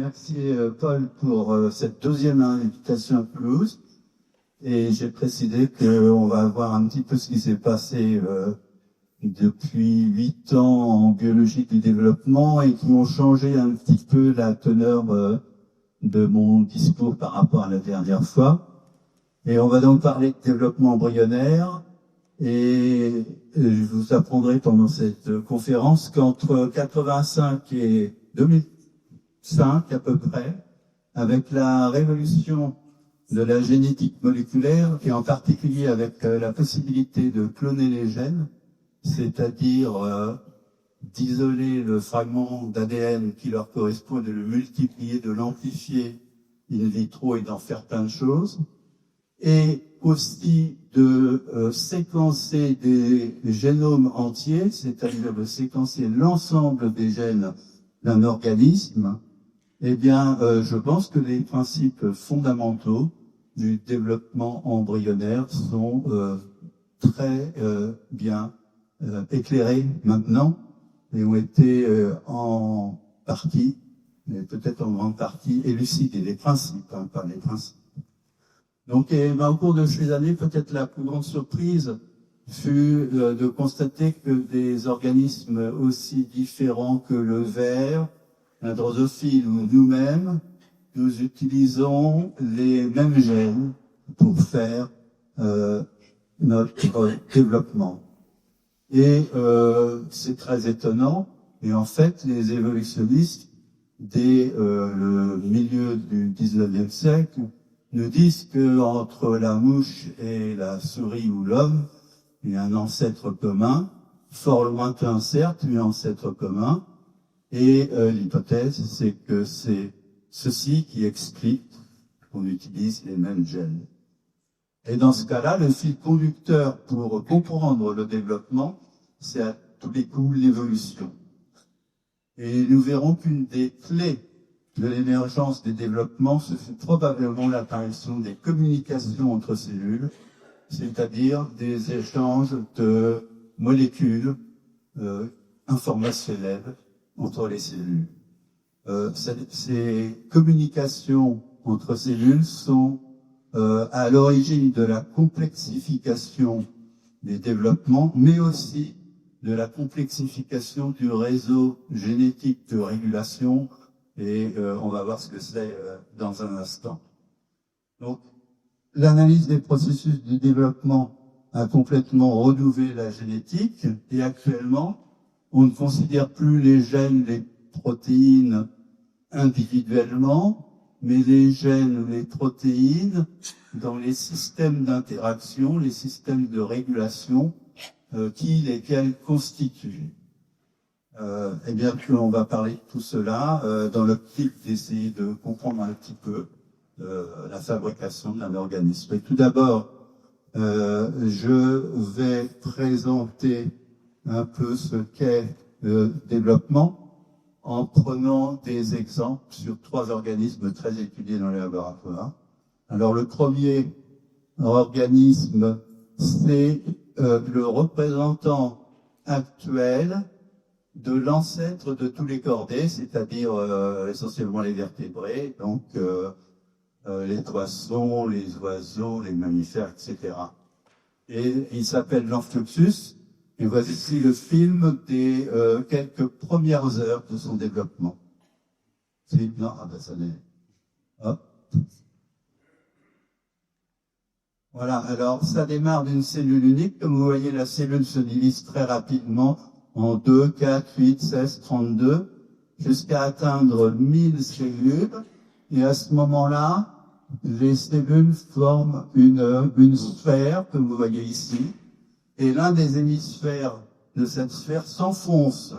remercier Paul pour cette deuxième invitation à Toulouse. Et j'ai précisé qu'on va voir un petit peu ce qui s'est passé depuis 8 ans en biologie du développement et qui ont changé un petit peu la teneur de mon discours par rapport à la dernière fois. Et on va donc parler de développement embryonnaire. Et je vous apprendrai pendant cette conférence qu'entre 85 et 2005 à peu près, avec la révolution de la génétique moléculaire, et en particulier avec la possibilité de cloner les gènes, c'est-à-dire d'isoler le fragment d'ADN qui leur correspond, de le multiplier, de l'amplifier in vitro et d'en faire plein de choses, et aussi de séquencer des génomes entiers, c'est-à-dire de séquencer l'ensemble des gènes d'un organisme, eh bien, je pense que les principes fondamentaux du développement embryonnaire sont très bien éclairés maintenant et ont été en partie, mais peut-être en grande partie, élucidés, les principes, hein, pas les principes. Donc, au cours de ces années, peut-être la plus grande surprise fut de constater que des organismes aussi différents que le ver, la drosophile ou nous-mêmes, nous utilisons les mêmes gènes pour faire notre développement. Et c'est très étonnant, mais en fait, les évolutionnistes, dès le milieu du 19e siècle, nous disent que entre la mouche et la souris ou l'homme, il y a un ancêtre commun, fort lointain certes, mais ancêtre commun. Et l'hypothèse, c'est que c'est ceci qui explique qu'on utilise les mêmes gènes. Et dans ce cas-là, le fil conducteur pour comprendre le développement, c'est à tous les coups l'évolution. Et nous verrons qu'une des clés de l'émergence des développements, ce fut probablement l'apparition des communications entre cellules, c'est-à-dire des échanges de molécules informationnelles entre les cellules. Ces communications entre cellules sont à l'origine de la complexification des développements, mais aussi de la complexification du réseau génétique de régulation, et on va voir ce que c'est dans un instant. Donc, l'analyse des processus du développement a complètement renouvelé la génétique, et actuellement, on ne considère plus les gènes, les protéines individuellement, mais les gènes ou les protéines dans les systèmes d'interaction, les systèmes de régulation lesquels constituent. Eh bien, on va parler de tout cela dans l'optique d'essayer de comprendre un petit peu la fabrication d'un organisme. Et tout d'abord, je vais présenter un peu ce qu'est le développement en prenant des exemples sur 3 organismes très étudiés dans les laboratoires. Alors, le premier organisme, c'est le représentant actuel de l'ancêtre de tous les chordés, c'est-à-dire essentiellement les vertébrés, donc les poissons, les oiseaux, les mammifères, etc. Et il s'appelle l'Amphioxus, et voici ici le film des quelques premières heures de son développement. C'est non, ah ben ça n'est. Hop. Voilà, alors ça démarre d'une cellule unique. Comme vous voyez, la cellule se divise très rapidement en 2, 4, 8, 16, 32, jusqu'à atteindre 1000 cellules. Et à ce moment-là, les cellules forment une sphère, comme vous voyez ici. Et l'un des hémisphères de cette sphère s'enfonce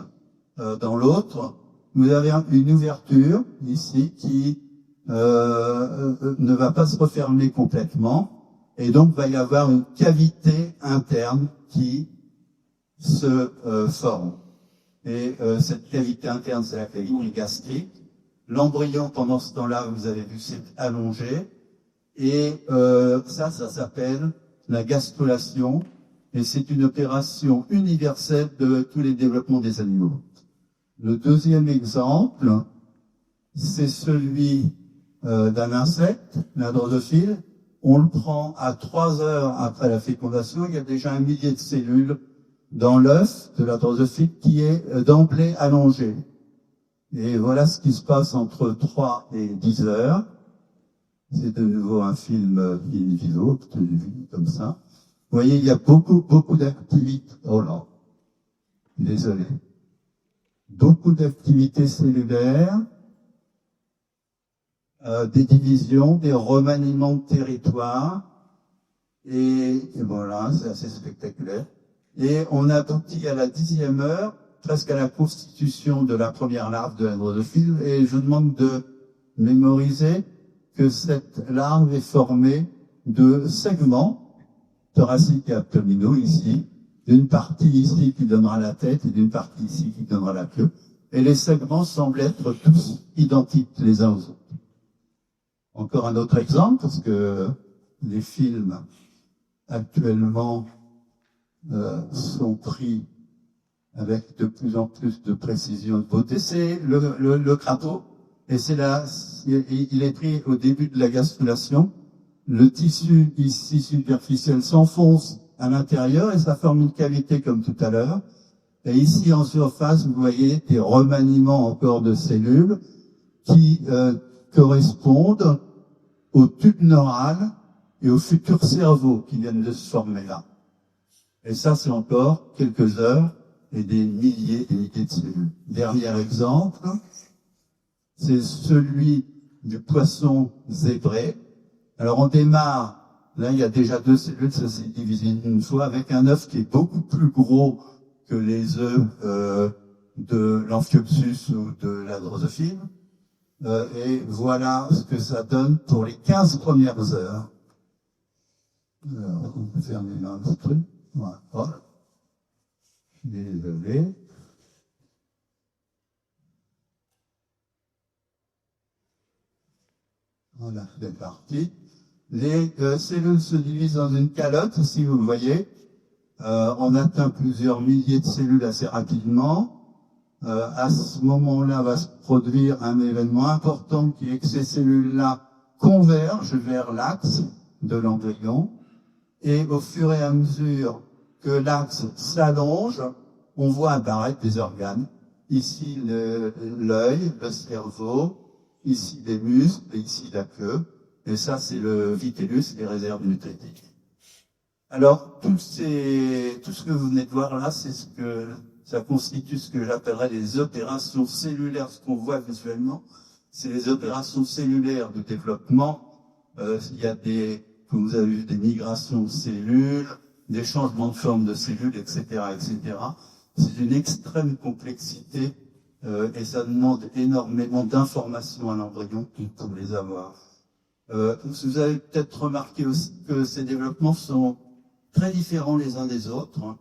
dans l'autre. Vous avez une ouverture ici qui ne va pas se refermer complètement. Et donc, va y avoir une cavité interne qui se forme. Et cette cavité interne, c'est la cavité gastrique. L'embryon, pendant ce temps-là, vous avez vu, s'est allongé. Et ça s'appelle la gastrulation. Et c'est une opération universelle de tous les développements des animaux. Le deuxième exemple, c'est celui d'un insecte, la drosophile. On le prend à 3 heures après la fécondation, il y a déjà 1 millier de cellules dans l'œuf de la drosophile qui est d'emblée allongé. Et voilà ce qui se passe entre 3 et 10 heures. C'est de nouveau un film in vivo, comme ça. Vous voyez, il y a beaucoup d'activités. Oh là, désolé. Beaucoup d'activités cellulaires, des divisions, des remaniements de territoire. Et voilà, c'est assez spectaculaire. Et on aboutit à la 10e heure, presque à la constitution de la première larve de la drosophile. Et je vous demande de mémoriser que cette larve est formée de segments thoraciques et abdominaux ici, d'une partie ici qui donnera la tête et d'une partie ici qui donnera la queue. Et les segments semblent être tous identiques les uns aux autres. Encore un autre exemple, parce que les films actuellement sont pris avec de plus en plus de précision et de beauté. C'est le crapaud. Et c'est là, il est pris au début de la gastrulation. Le tissu ici superficiel s'enfonce à l'intérieur et ça forme une cavité comme tout à l'heure. Et ici en surface, vous voyez des remaniements encore de cellules qui correspondent au tube neural et au futur cerveau qui viennent de se former là. Et ça, c'est encore quelques heures et des milliers de cellules. Dernier exemple, c'est celui du poisson zébré. Alors on démarre, là il y a déjà 2 cellules, ça s'est divisé une fois, avec un œuf qui est beaucoup plus gros que les œufs de l'Amphiopsis ou de la drosophile. Et voilà ce que ça donne pour les 15 premières heures. Alors, on peut fermer là un petit truc. Voilà. Oh. Désolé. Voilà, c'est parti. Les cellules se divisent dans une calotte, si vous le voyez. On atteint plusieurs milliers de cellules assez rapidement. À ce moment-là, va se produire un événement important qui est que ces cellules-là convergent vers l'axe de l'embryon. Et au fur et à mesure que l'axe s'allonge, on voit apparaître des organes. Ici, l'œil, le cerveau, ici les muscles, et ici la queue. Et ça, c'est le vitellus, les réserves nutritiques. Alors, tout ce que vous venez de voir là, ça constitue ce que j'appellerais les opérations cellulaires. Ce qu'on voit visuellement, c'est les opérations cellulaires de développement. Il y a comme vous avez vu, des migrations de cellules, des changements de forme de cellules, etc., etc. C'est une extrême complexité et ça demande énormément d'informations à l'embryon pour les avoir. Vous avez peut-être remarqué aussi que ces développements sont très différents les uns des autres.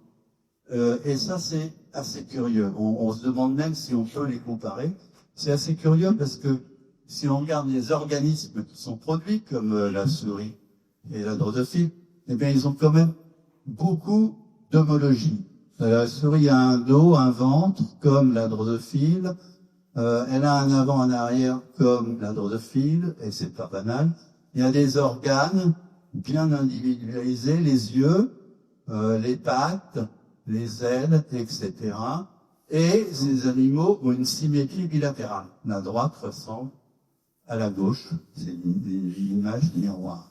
Et ça, c'est assez curieux. On se demande même si on peut les comparer. C'est assez curieux parce que si on regarde les organismes qui sont produits, comme la souris et la drosophile, eh bien, ils ont quand même beaucoup d'homologie. La souris a un dos, un ventre, comme la drosophile. Elle a un avant, un arrière, comme la drosophile, et c'est pas banal. Il y a des organes bien individualisés, les yeux, les pattes, les ailes, etc. Et ces animaux ont une symétrie bilatérale. La droite ressemble à la gauche. C'est une image miroir.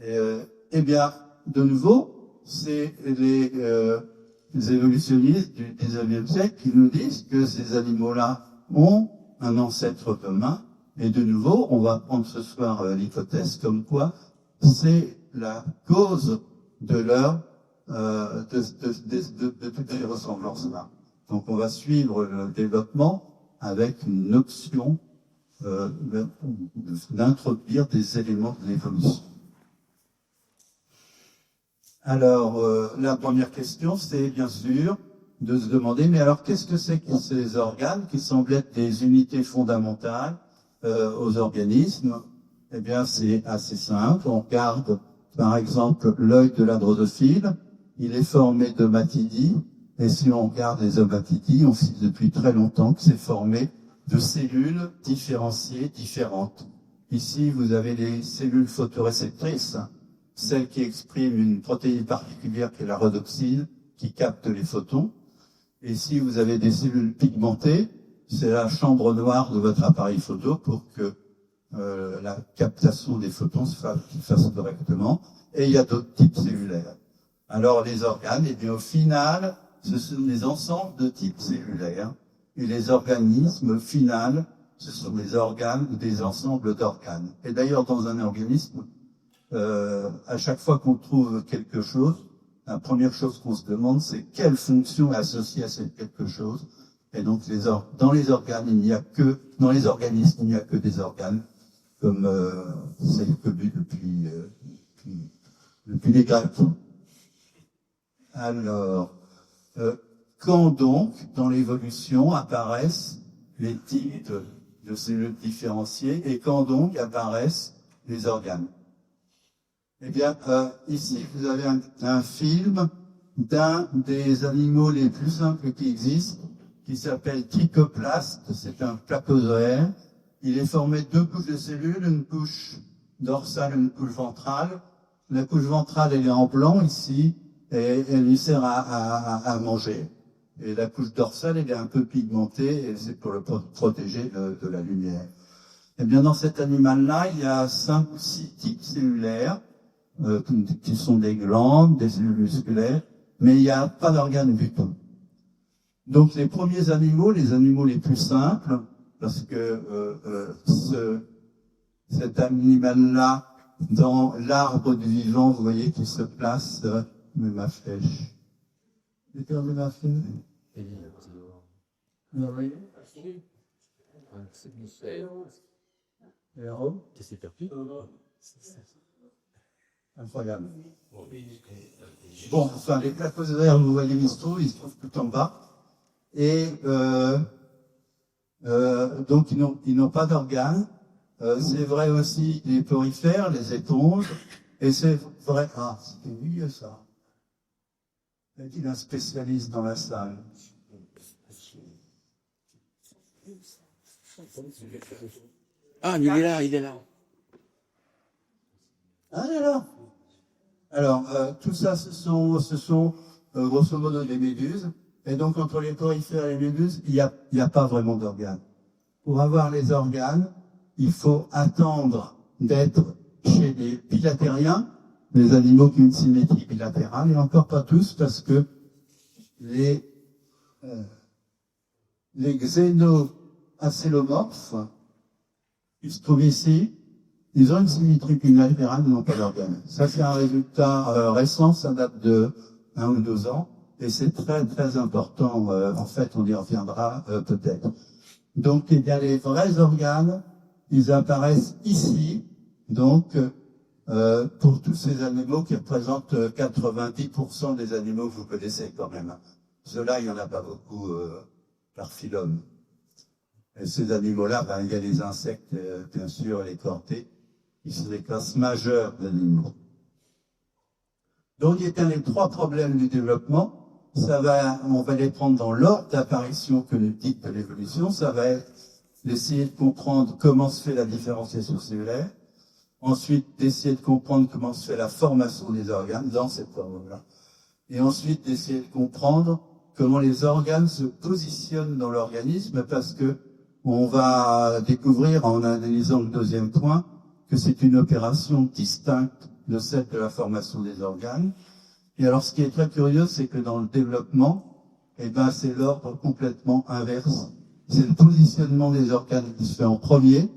Eh bien, de nouveau, c'est les évolutionnistes du 19e siècle qui nous disent que ces animaux-là ont un ancêtre commun. Et de nouveau, on va prendre ce soir l'hypothèse comme quoi c'est la cause de leur de toutes les ressemblances-là. Donc on va suivre le développement avec une option d'introduire des éléments de l'évolution. Alors, la première question, c'est bien sûr de se demander, mais alors qu'est-ce que c'est que ces organes qui semblent être des unités fondamentales aux organismes? Eh bien, c'est assez simple. On regarde, par exemple, l'œil de la drosophile. Il est formé d'omatidie. Et si on regarde les omatidies, on sait depuis très longtemps que c'est formé de cellules différenciées, différentes. Ici, vous avez les cellules photoréceptrices, celles qui expriment une protéine particulière qui est la rhodoxine, qui capte les photons. Et ici, vous avez des cellules pigmentées, c'est la chambre noire de votre appareil photo pour que la captation des photons se fasse correctement. Et il y a d'autres types cellulaires. Alors les organes, et bien au final, ce sont des ensembles de types cellulaires. Et les organismes, au final, ce sont des organes ou des ensembles d'organes. Et d'ailleurs, dans un organisme, à chaque fois qu'on trouve quelque chose, la première chose qu'on se demande, c'est quelle fonction est associée à cette quelque chose. Et donc, dans les organes, dans les organismes, il n'y a que des organes, comme c'est connu depuis les Grecs. Alors, quand donc, dans l'évolution, apparaissent les types de cellules différenciées et quand donc apparaissent les organes? Eh bien, ici, vous avez un film d'un des animaux les plus simples qui existent, qui s'appelle Trichoplaste. C'est un placozoaire. Il est formé de 2 couches de cellules, une couche dorsale et une couche ventrale. La couche ventrale, elle est en blanc ici, et elle lui sert à manger. Et la couche dorsale, elle est un peu pigmentée, et c'est pour le protéger de la lumière. Eh bien, dans cet animal-là, il y a 5 ou 6 types cellulaires, qui sont des glandes, des cellules musculaires, mais il n'y a pas d'organes du tout. Donc les premiers animaux, les animaux les plus simples, parce que cet animal-là, dans l'arbre du vivant, vous voyez qu'il se place, mais ma flèche. J'ai perdu ma flèche. Oui. C'est perdu. Incroyable. Bon, enfin, les placozoaires, vous voyez, ils se trouvent tout en bas. Et donc, ils n'ont pas d'organes. C'est vrai aussi les porifères, les éponges. Et c'est vrai... Ah, c'était mieux, ça. Il y a un spécialiste dans la salle. Ah, il est là, il est là. Ah, il est là. Alors, tout ça, ce sont grosso modo des méduses. Et donc, entre les porifères et les méduses, il n'y a pas vraiment d'organes. Pour avoir les organes, il faut attendre d'être chez les bilatériens, les animaux qui ont une symétrie bilatérale, et encore pas tous, parce que les xénoacélomorphes, qui se trouvent ici, ils ont une symétrie bilatérale, mais n'ont pas d'organes. Ça, c'est un résultat récent, ça date de 1 ou 2 ans, et c'est très, très important. En fait, on y reviendra peut-être. Donc, il y a les vrais organes, ils apparaissent ici, donc, pour tous ces animaux qui représentent 90% des animaux que vous connaissez quand même. Ceux-là, il n'y en a pas beaucoup par phylum. Et ces animaux-là, ben, il y a les insectes, bien sûr, les cortés, qui sont des classes majeures d'animaux. Donc, il y a les 3 problèmes du développement. On va les prendre dans l'ordre d'apparition que nous dit de l'évolution. Ça va être d'essayer de comprendre comment se fait la différenciation cellulaire. Ensuite, d'essayer de comprendre comment se fait la formation des organes dans cette forme-là. Et ensuite, d'essayer de comprendre comment les organes se positionnent dans l'organisme, parce que on va découvrir, en analysant le 2e point, que c'est une opération distincte de celle de la formation des organes. Et alors, ce qui est très curieux, c'est que dans le développement, eh ben, c'est l'ordre complètement inverse. C'est le positionnement des organes qui se fait en premier,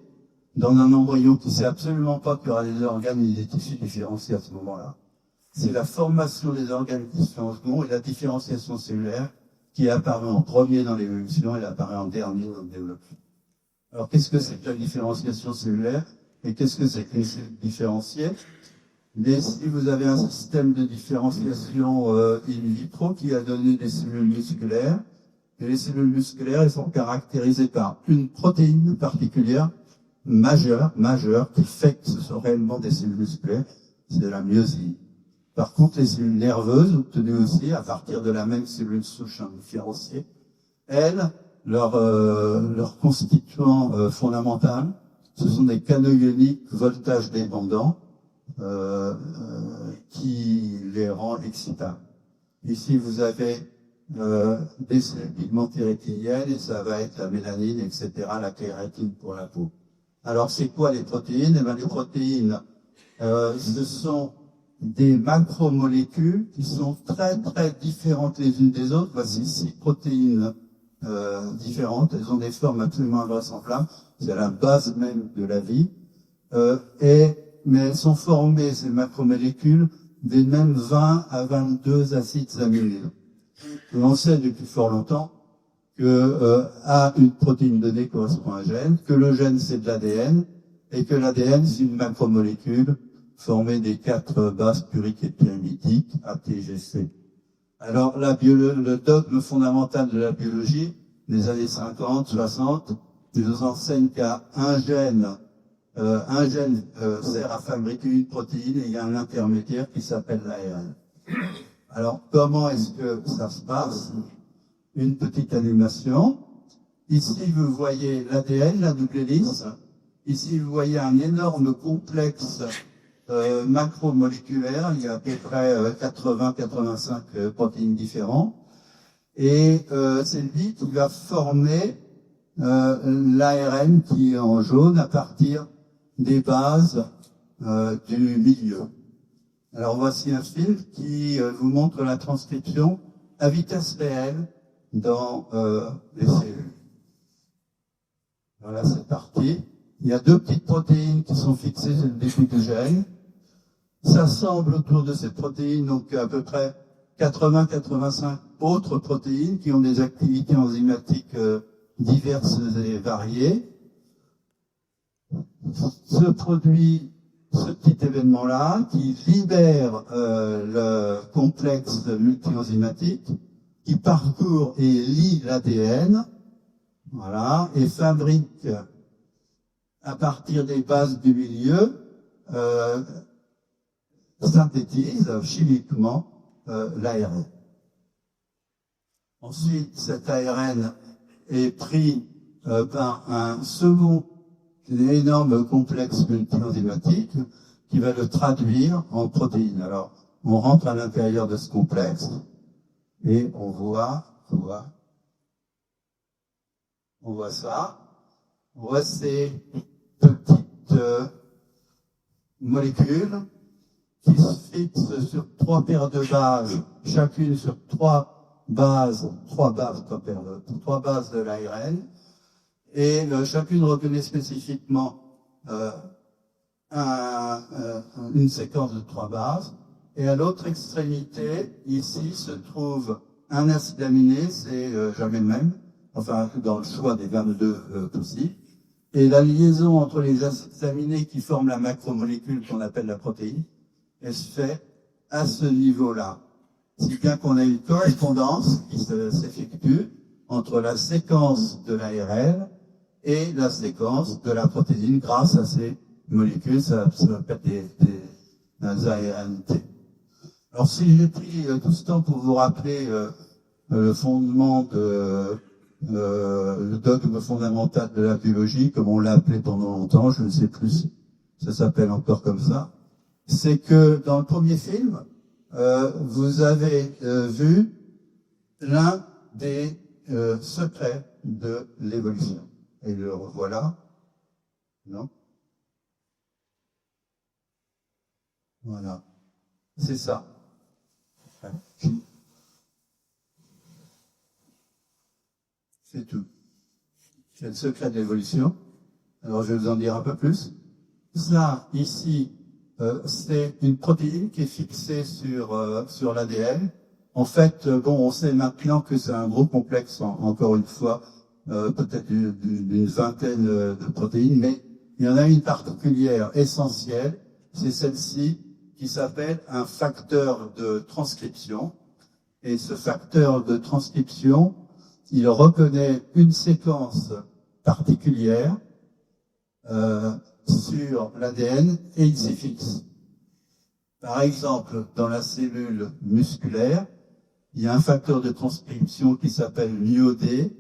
dans un embryon qui sait absolument pas qu'il y aura des organes et des tissus différenciés à ce moment-là. C'est la formation des organes qui se fait en second et la différenciation cellulaire qui apparaît en premier dans l'évolution et elle apparaît en dernier dans le développement. Alors, qu'est-ce que c'est que la différenciation cellulaire et qu'est-ce que c'est que les cellules différenciées? Mais si vous avez un système de différenciation in vitro qui a donné des cellules musculaires, et les cellules musculaires, elles sont caractérisées par une protéine particulière majeure, qui fait que ce sont réellement des cellules musculaires, c'est la myosine. Par contre, les cellules nerveuses, obtenues aussi à partir de la même cellule souche différenciée, elles leur constituant fondamental, ce sont des canaux ioniques voltage dépendants qui les rend excitables. Ici, vous avez des cellules pigmentées rétiniennes et ça va être la mélanine, etc., la kératine pour la peau. Alors, c'est quoi les protéines? Eh bien, les protéines, ce sont des macromolécules qui sont très, très différentes les unes des autres. Voici 6 protéines différentes. Elles ont des formes absolument invraisemblables. C'est la base même de la vie. Mais elles sont formées, ces macromolécules, des mêmes 20 à 22 acides aminés. Et on sait depuis fort longtemps que à une protéine donnée correspond à un gène, que le gène c'est de l'ADN, et que l'ADN c'est une macromolécule formée des 4 bases puriques et pyrimidiques, ATGC. Alors le dogme fondamental de la biologie des années 50, 60, nous enseigne qu'un gène sert à fabriquer une protéine et il y a un intermédiaire qui s'appelle l'ARN. Alors, comment est-ce que ça se passe? Une petite animation. Ici, vous voyez l'ADN, la double hélice. Ici, vous voyez un énorme complexe macromoléculaire. Il y a à peu près 80-85 protéines différentes. Et c'est lui qui va former l'ARN qui est en jaune à partir des bases du milieu. Alors voici un film qui vous montre la transcription à vitesse réelle dans les cellules. Voilà, c'est parti. Il y a 2 petites protéines qui sont fixées sur le début du gène. S'assemblent autour de ces protéines, donc à peu près 80-85 autres protéines qui ont des activités enzymatiques diverses et variées. Se produit ce petit événement-là qui libère le complexe multi-enzymatique, qui parcourt et lie l'ADN, voilà, et fabrique à partir des bases du milieu, synthétise chimiquement l'ARN. Ensuite, cet ARN est pris par un second énorme complexe multi-enzymatique qui va le traduire en protéines. Alors, on rentre à l'intérieur de ce complexe et on voit ça. On voit ces petites molécules qui se fixent sur 3 paires de bases, chacune sur 3 bases de l'ARN. Et chacune reconnaît spécifiquement une séquence de 3 bases. Et à l'autre extrémité, ici, se trouve un acide aminé, c'est jamais le même, enfin dans le choix des 22 possibles. Et la liaison entre les acides aminés qui forment la macromolécule qu'on appelle la protéine, elle se fait à ce niveau-là. Si bien qu'on a une correspondance qui s'effectue entre la séquence de l'ARN et la séquence de la protéine grâce à ces molécules, ça s'appelle des ARNT. Alors si j'ai pris tout ce temps pour vous rappeler le fondement le dogme fondamental de la biologie, comme on l'a appelé pendant longtemps, je ne sais plus si ça s'appelle encore comme ça, c'est que dans le premier film, vous avez vu l'un des secrets de l'évolution. Et le revoilà. Non? Voilà. C'est ça. C'est tout. C'est le secret de l'évolution. Alors je vais vous en dire un peu plus. Ça, ici, c'est une protéine qui est fixée sur l'ADN. En fait, on sait maintenant que c'est un gros complexe, encore une fois, peut-être d'une vingtaine de protéines, mais il y en a une particulière, essentielle, c'est celle-ci, qui s'appelle un facteur de transcription. Et ce facteur de transcription, il reconnaît une séquence particulière sur l'ADN et il s'y fixe. Par exemple, dans la cellule musculaire, il y a un facteur de transcription qui s'appelle MyoD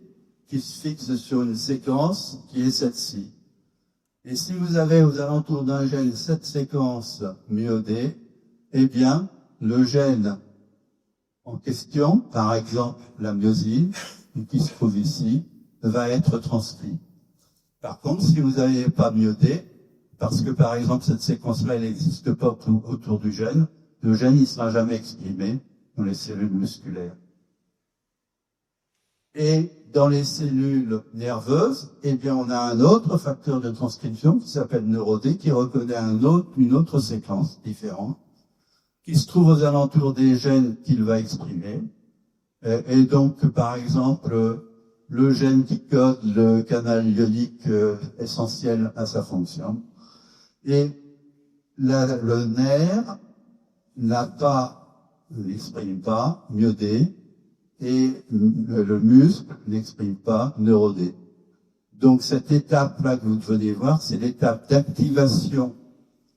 qui se fixe sur une séquence qui est celle-ci. Et si vous avez aux alentours d'un gène cette séquence myodée, eh bien, le gène en question, par exemple la myosine, qui se trouve ici, va être transcrit. Par contre, si vous n'avez pas myodé, parce que par exemple cette séquence-là, elle n'existe pas autour du gène, le gène ne sera jamais exprimé dans les cellules musculaires. Et dans les cellules nerveuses, eh bien, on a un autre facteur de transcription qui s'appelle NeuroD, qui reconnaît une autre séquence différente, qui se trouve aux alentours des gènes qu'il va exprimer. Et donc, par exemple, le gène qui code le canal ionique essentiel à sa fonction. Et le nerf n'exprime pas myodé, et le muscle n'exprime pas neurodé. Donc cette étape-là que vous venez voir, c'est l'étape d'activation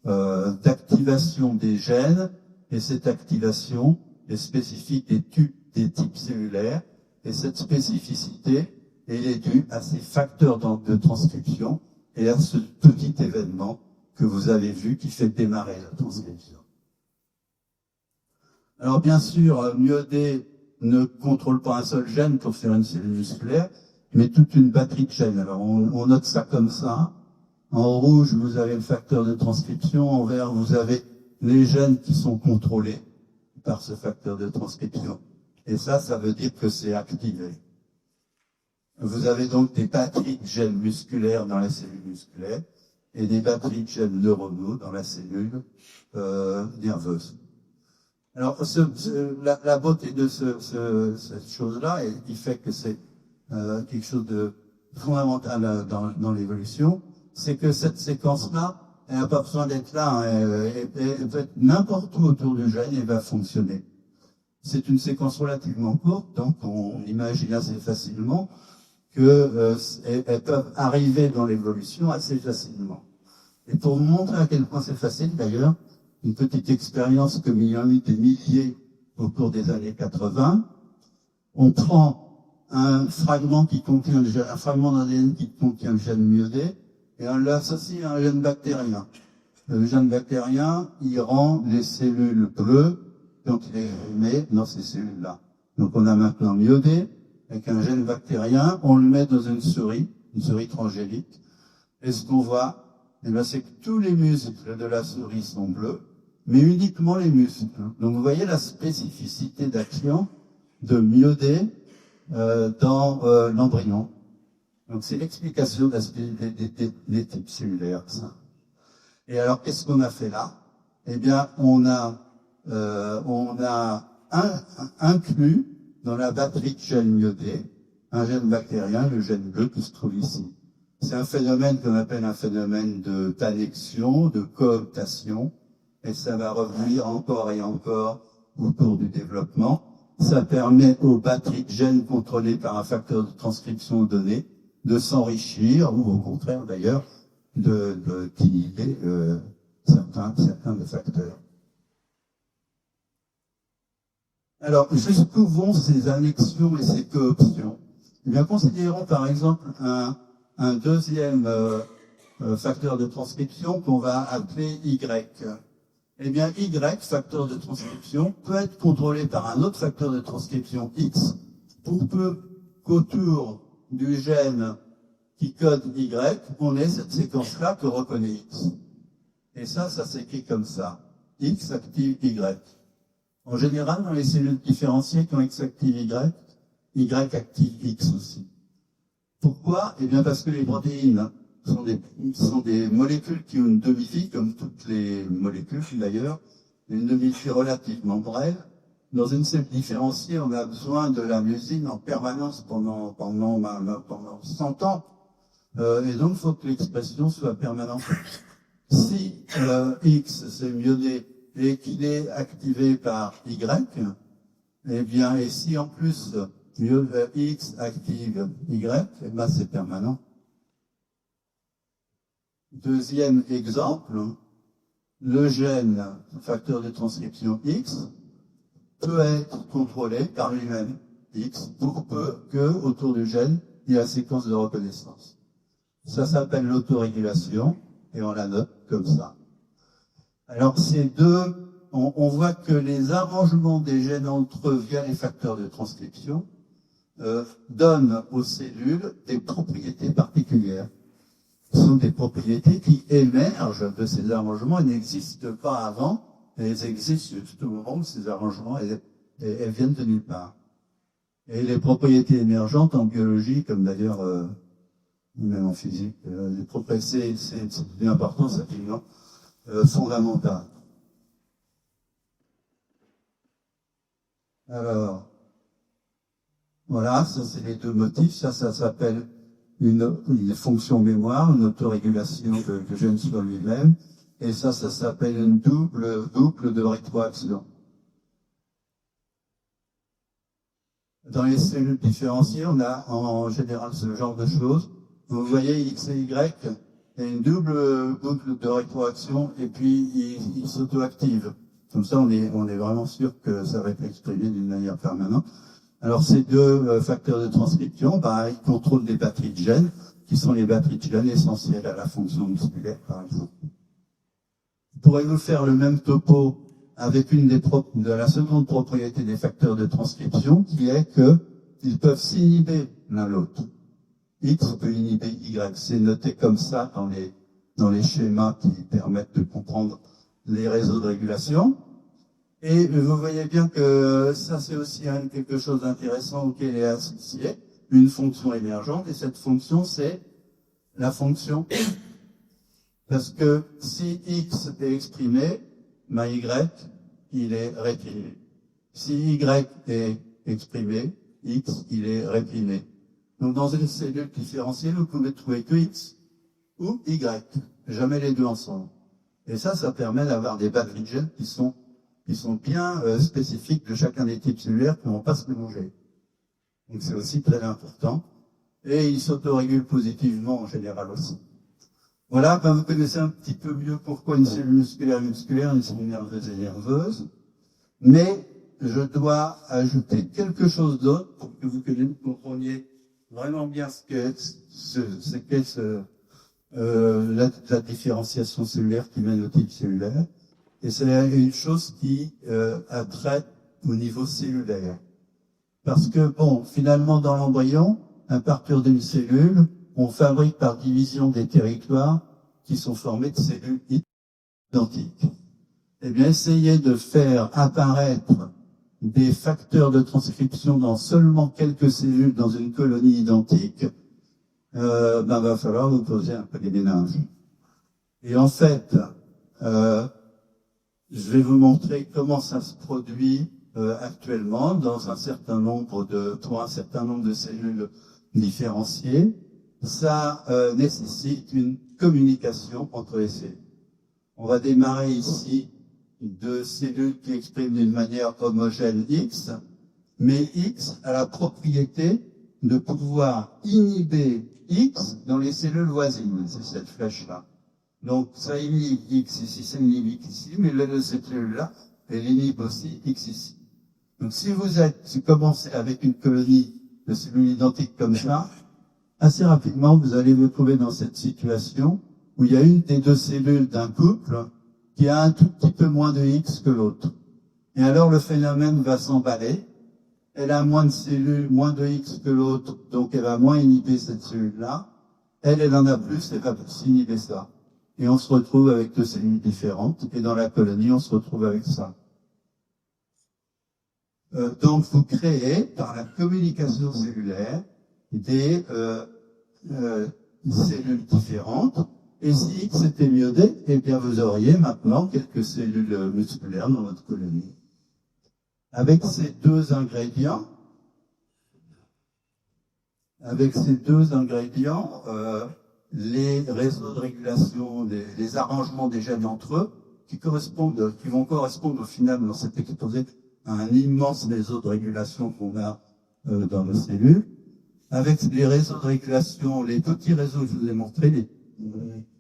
des gènes, et cette activation est spécifique des types cellulaires, et cette spécificité, elle est due à ces facteurs de transcription et à ce petit événement que vous avez vu qui fait démarrer la transcription. Alors bien sûr, myodé ne contrôle pas un seul gène pour faire une cellule musculaire, mais toute une batterie de gènes. Alors on note ça comme ça. En rouge, vous avez le facteur de transcription. En vert, vous avez les gènes qui sont contrôlés par ce facteur de transcription. Et ça veut dire que c'est activé. Vous avez donc des batteries de gènes musculaires dans la cellule musculaire et des batteries de gènes neuronaux dans la cellule nerveuse. Alors, la beauté de cette chose-là, et qui fait que c'est quelque chose de fondamental dans l'évolution, c'est que cette séquence-là, elle n'a pas besoin d'être là, elle peut être n'importe où autour du gène et va fonctionner. C'est une séquence relativement courte, donc on imagine assez facilement qu'elles peuvent arriver dans l'évolution assez facilement. Et pour vous montrer à quel point c'est facile, d'ailleurs, une petite expérience que il y en a eu des milliers au cours des années 80. On prend un fragment un fragment d'ADN qui contient le gène myodé, et on l'associe à un gène bactérien. Le gène bactérien, il rend les cellules bleues quand il est exprimé dans ces cellules-là. Donc on a maintenant myodé, avec un gène bactérien, on le met dans une souris transgénique, et ce qu'on voit, c'est que tous les muscles de la souris sont bleus, mais uniquement les muscles. Donc vous voyez la spécificité d'action de myodé dans l'embryon. Donc c'est l'explication des types cellulaires, ça. Et alors qu'est-ce qu'on a fait là? Eh bien, on a inclus dans la batterie de gènes myodés un gène bactérien, le gène bleu qui se trouve ici. C'est un phénomène qu'on appelle un phénomène d'annexion, de cooptation, et ça va revenir encore et encore au cours du développement. Ça permet aux batteries de gènes contrôlées par un facteur de transcription donné de s'enrichir, ou au contraire d'ailleurs, d'inhiber certains des facteurs. Alors, jusqu'où vont ces annexions et ces cooptions? Eh bien, considérons par exemple un deuxième facteur de transcription qu'on va appeler Y. Eh bien, Y, facteur de transcription, peut être contrôlé par un autre facteur de transcription X, pour peu qu'autour du gène qui code Y, on ait cette séquence-là que reconnaît X. Et ça s'écrit comme ça. X active Y. En général, dans les cellules différenciées, quand X active Y, Y active X aussi. Pourquoi? Eh bien, parce que les protéines sont des molécules qui ont une demi-vie, comme toutes les molécules d'ailleurs, une demi-vie relativement brève. Dans une cellule différenciée, on a besoin de la myosine en permanence pendant 100 ans. Et donc, il faut que l'expression soit permanente. Si X, c'est myodé, et qu'il est activé par Y, eh bien, et si en plus X active Y, eh ben, c'est permanent. Deuxième exemple, le gène facteur de transcription X peut être contrôlé par lui-même, X, pour peu que autour du gène, il y a la séquence de reconnaissance. Ça s'appelle l'autorégulation, et on la note comme ça. Alors ces deux, on voit que les arrangements des gènes entre eux via les facteurs de transcription donnent aux cellules des propriétés particulières. Ce sont des propriétés qui émergent de ces arrangements et n'existent pas avant, et elles existent juste au moment où ces arrangements, elles viennent de nulle part. Et les propriétés émergentes en biologie, comme d'ailleurs même en physique, les propriétés, c'est d'une importance absolument fondamentale. Alors, voilà, ça c'est les deux motifs, ça s'appelle une fonction mémoire, une autorégulation de gène sur lui-même, et ça s'appelle une boucle de rétroaction. Dans les cellules différenciées, on a en général ce genre de choses. Vous voyez X et Y, il y a une double boucle de rétroaction, et puis il s'auto-active. Comme ça, on est vraiment sûr que ça va être exprimé d'une manière permanente. Alors, ces deux facteurs de transcription, ils contrôlent des batteries de gènes, qui sont les batteries de gènes essentielles à la fonction musculaire, par exemple. Pourrez-vous faire le même topo avec une de la seconde propriété des facteurs de transcription, qui est que ils peuvent s'inhiber l'un l'autre. X peut inhiber Y. C'est noté comme ça dans les schémas qui permettent de comprendre les réseaux de régulation. Et vous voyez bien que ça, c'est aussi quelque chose d'intéressant auquel est associé une fonction émergente. Et cette fonction, c'est la fonction parce que si X est exprimé, Y, il est réprimé. Si Y est exprimé, X, il est réprimé. Donc, dans une cellule différentielle, vous pouvez trouver que X ou Y, jamais les deux ensemble. Et ça permet d'avoir des batteries de gènes qui sont bien spécifiques de chacun des types cellulaires qui ne vont pas se mélanger. Donc, c'est aussi très important. Et ils s'autorégulent positivement en général aussi. Voilà, vous connaissez un petit peu mieux pourquoi une cellule musculaire, une cellule nerveuse et nerveuse. Mais je dois ajouter quelque chose d'autre pour que vous compreniez vraiment bien ce qu'est la différenciation cellulaire qui mène au type cellulaire. Et c'est une chose qui a trait au niveau cellulaire. Parce que, finalement, dans l'embryon, à partir d'une cellule, on fabrique par division des territoires qui sont formés de cellules identiques. Eh bien, essayez de faire apparaître des facteurs de transcription dans seulement quelques cellules dans une colonie identique, va falloir vous poser un peu des ménages. Et en fait, je vais vous montrer comment ça se produit actuellement pour un certain nombre de cellules différenciées. Ça nécessite une communication entre les cellules. On va démarrer ici de cellules qui expriment d'une manière homogène X, mais X a la propriété de pouvoir inhiber X dans les cellules voisines. C'est cette flèche-là. Donc, ça inhibe X ici, ça inhibe X ici, mais cette cellule-là, elle inhibe aussi X ici. Donc, si vous commencez avec une colonie de cellules identiques comme ça, assez rapidement, vous allez vous trouver dans cette situation où il y a une des deux cellules d'un couple qui a un tout petit peu moins de X que l'autre. Et alors, le phénomène va s'emballer. Elle a moins de cellules, moins de X que l'autre, donc elle va moins inhiber cette cellule-là. Elle en a plus, elle va plus inhiber ça. Et on se retrouve avec deux cellules différentes, et dans la colonie, on se retrouve avec ça. Donc, vous créez, par la communication cellulaire, des cellules différentes, et si X était myodé, eh bien, vous auriez maintenant quelques cellules musculaires dans votre colonie. Avec ces deux ingrédients, les réseaux de régulation, les arrangements des gènes entre eux, qui vont correspondre au final dans cet exposé à un immense réseau de régulation qu'on a dans nos cellules. Avec les réseaux de régulation, les petits réseaux que je vous ai montrés,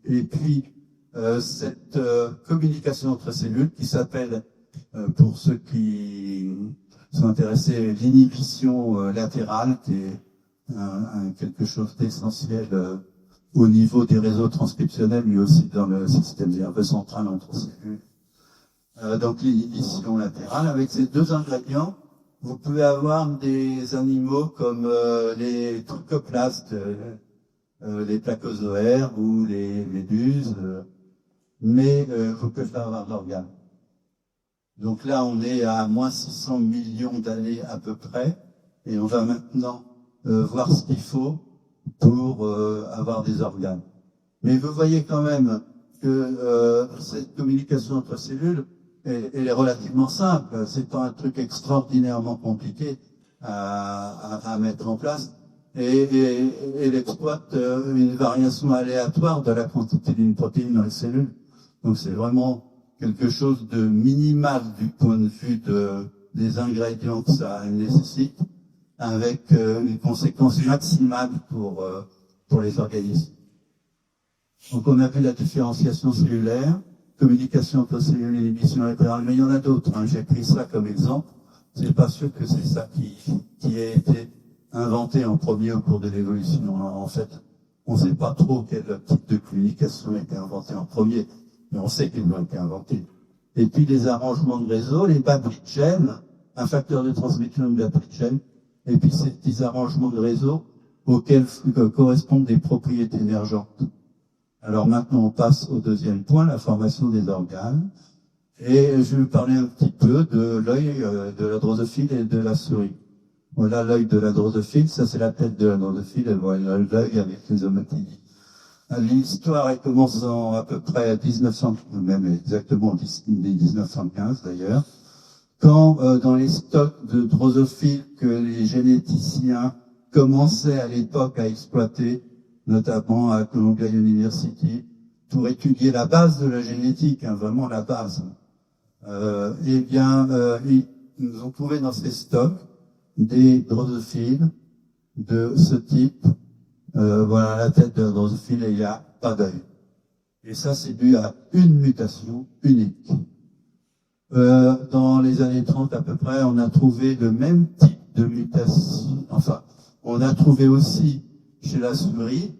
et puis cette communication entre cellules qui s'appelle, pour ceux qui sont intéressés, l'inhibition latérale, qui est quelque chose d'essentiel au niveau des réseaux transcriptionnels, mais aussi dans le système nerveux central entre cellules. Donc l'inhibition latérale, avec ces deux ingrédients, vous pouvez avoir des animaux comme les truchoplastes, les placozoaires ou les méduses, mais vous pouvez pas avoir d'organes. Donc là, on est à moins 600 millions d'années à peu près, et on va maintenant voir ce qu'il faut pour avoir des organes. Mais vous voyez quand même que cette communication entre cellules, elle est relativement simple. C'est pas un truc extraordinairement compliqué à mettre en place. Et elle exploite une variation aléatoire de la quantité d'une protéine dans les cellules. Donc c'est vraiment quelque chose de minimal du point de vue des ingrédients que ça nécessite, avec une conséquence maximale pour les organismes. Donc on a vu la différenciation cellulaire, communication entre cellules et inhibition latérale, mais il y en a d'autres. J'ai pris ça comme exemple. C'est pas sûr que c'est ça qui a été inventé en premier au cours de l'évolution. En fait, on ne sait pas trop quel type de communication a été inventé en premier, mais on sait qu'ils ont été inventés. Et puis les arrangements de réseau, les batteries de chaîne, un facteur de transmission de batterie de chaîne, et puis ces petits arrangements de réseau auxquels correspondent des propriétés émergentes. Alors maintenant, on passe au deuxième point, la formation des organes. Et je vais vous parler un petit peu de l'œil de la drosophile et de la souris. Voilà l'œil de la drosophile, ça c'est la tête de la drosophile, et voilà l'œil avec les omotidies. L'histoire elle commence à peu près à 1900, même exactement 1915 d'ailleurs, quand dans les stocks de drosophiles que les généticiens commençaient à l'époque à exploiter, notamment à Columbia University, pour étudier la base de la génétique, vraiment la base. Ils ont trouvé dans ces stocks des drosophiles de ce type. Voilà la tête de la drosophile et il n'y a pas d'œil. Et ça, c'est dû à une mutation unique. Dans les années 30 à peu près, on a trouvé le même type de mutation. Enfin, on a trouvé aussi chez la souris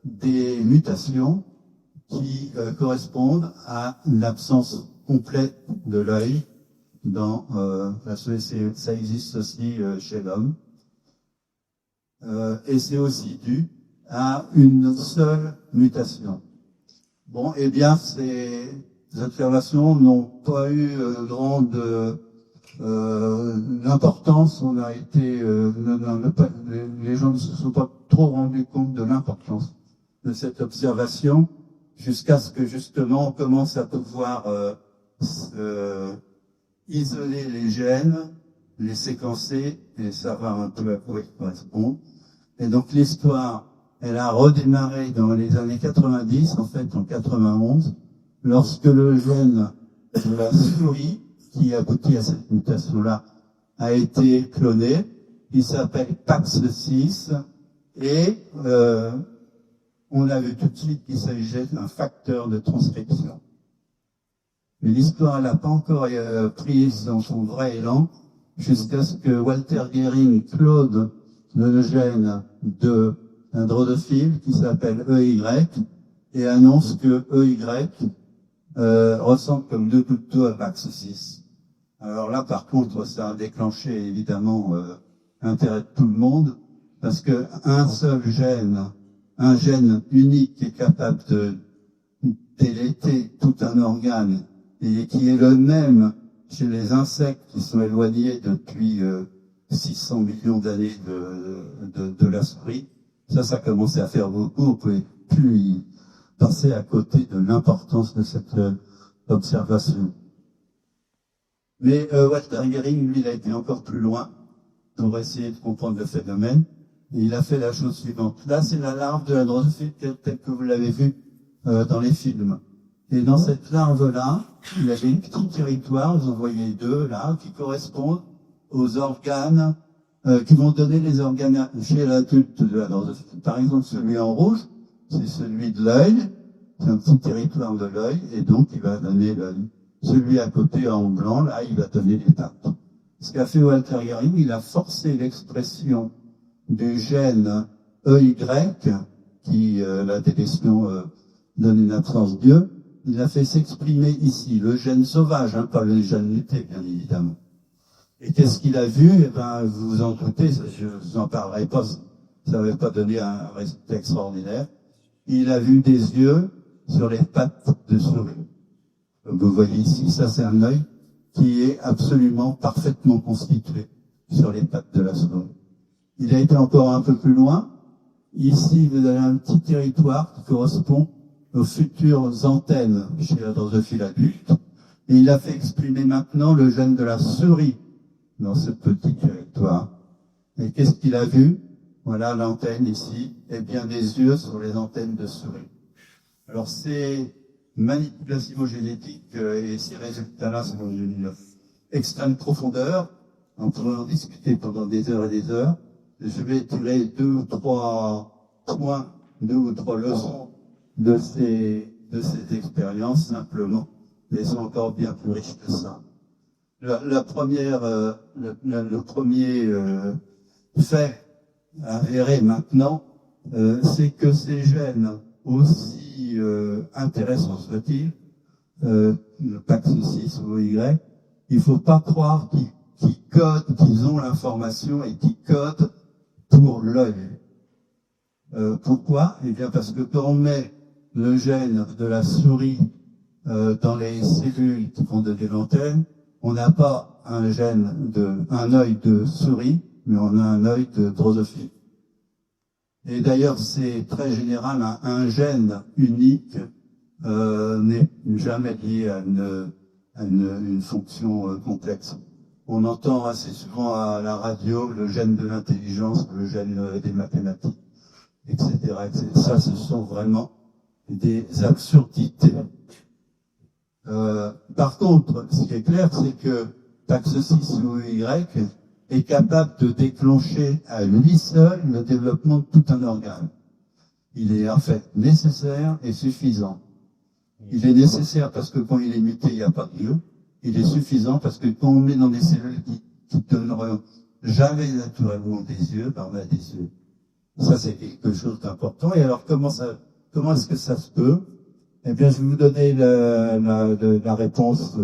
des mutations qui correspondent à l'absence complète de l'œil dans la souris. Ça existe aussi chez l'homme. Et c'est aussi dû à une seule mutation. Bon, eh bien, ces observations n'ont pas eu grande l'importance. On a été, les gens ne se sont pas trop rendus compte de l'importance de cette observation, jusqu'à ce que justement on commence à pouvoir isoler les gènes, les séquencer et savoir un peu à quoi ils correspondent. Et donc l'histoire, elle a redémarré dans les années 90, en fait en 91, lorsque le gène de la souris, qui aboutit à cette mutation-là, a été cloné. Il s'appelle PAX6 et on a vu tout de suite qu'il s'agissait d'un facteur de transcription. Mais l'histoire n'a pas encore prise dans son vrai élan jusqu'à ce que Walter Gehring clone le gène d'un drosophile qui s'appelle EY et annonce que EY ressemble comme deux gouttes d'eau à PAX6. Alors là, par contre, ça a déclenché évidemment l'intérêt de tout le monde, parce que un seul gène, un gène unique qui est capable de déléter tout un organe et qui est le même chez les insectes qui sont éloignés depuis 600 millions d'années de la souris, ça commençait à faire beaucoup. On ne pouvait plus y passer à côté de l'importance de cette observation. Mais Walter Gehring, lui, il a été encore plus loin pour essayer de comprendre le phénomène. Et il a fait la chose suivante. Là, c'est la larve de la drosophile telle que vous l'avez vue dans les films. Et dans cette larve-là, il y avait un petit territoire, vous en voyez deux là, qui correspondent aux organes, qui vont donner les organes chez l'adulte de la drosophile. Par exemple, celui en rouge, c'est celui de l'œil, c'est un petit territoire de l'œil, et donc il va donner l'œil. Celui à côté en blanc, là, il va donner les pattes. Ce qu'a fait Walter Gehring, il a forcé l'expression du gène EY, qui, la délétion donne une absence d'yeux, il a fait s'exprimer ici le gène sauvage, hein, pas le gène muté, bien évidemment. Et qu'est-ce qu'il a vu? Eh ben, vous vous en doutez, je vous en parlerai pas, ça n'avait pas donné un résultat extraordinaire. Il a vu des yeux sur les pattes de souris. Comme vous voyez ici, ça c'est un œil qui est absolument parfaitement constitué sur les pattes de la souris. Il a été encore un peu plus loin. Ici, vous avez un petit territoire qui correspond aux futures antennes chez la drosophile adulte. Et il a fait exprimer maintenant le gène de la souris dans ce petit territoire. Et qu'est-ce qu'il a vu? Voilà l'antenne ici. Eh bien, des yeux sur les antennes de souris. Alors, ces manipulations génétiques et ces résultats-là sont d'une extrême profondeur. On pourrait en discuter pendant des heures et des heures. Je vais tirer 2 ou 3 points, 2 ou 3 leçons de ces expériences, simplement. Mais elles sont encore bien plus riches que ça. La première, le premier fait avéré maintenant, c'est que ces gènes, aussi intéressants soient-ils, le PAX6 ou Y, il faut pas croire qu'ils codent, qu'ils ont l'information et qu'ils codent pour l'œil. Pourquoi? Eh bien parce que quand on met le gène de la souris dans les cellules qui vont donner l'antenne, on n'a pas un œil de souris, mais on a un œil de drosophile. Et d'ailleurs, c'est très général, un gène unique n'est jamais lié à une fonction complexe. On entend assez souvent à la radio le gène de l'intelligence, le gène des mathématiques, etc., etc. Ça, ce sont vraiment des absurdités. Par contre, ce qui est clair, c'est que PAX6 ou Y est capable de déclencher à lui seul le développement de tout un organe. Il est en fait nécessaire et suffisant. Il est nécessaire parce que quand il est muté, il n'y a pas de yeux. Il est suffisant parce que quand on met dans des cellules qui donneront jamais naturellement des yeux, ben on a des yeux. Ça, c'est quelque chose d'important. Et alors, comment est-ce que ça se peut? Eh bien, je vais vous donner la réponse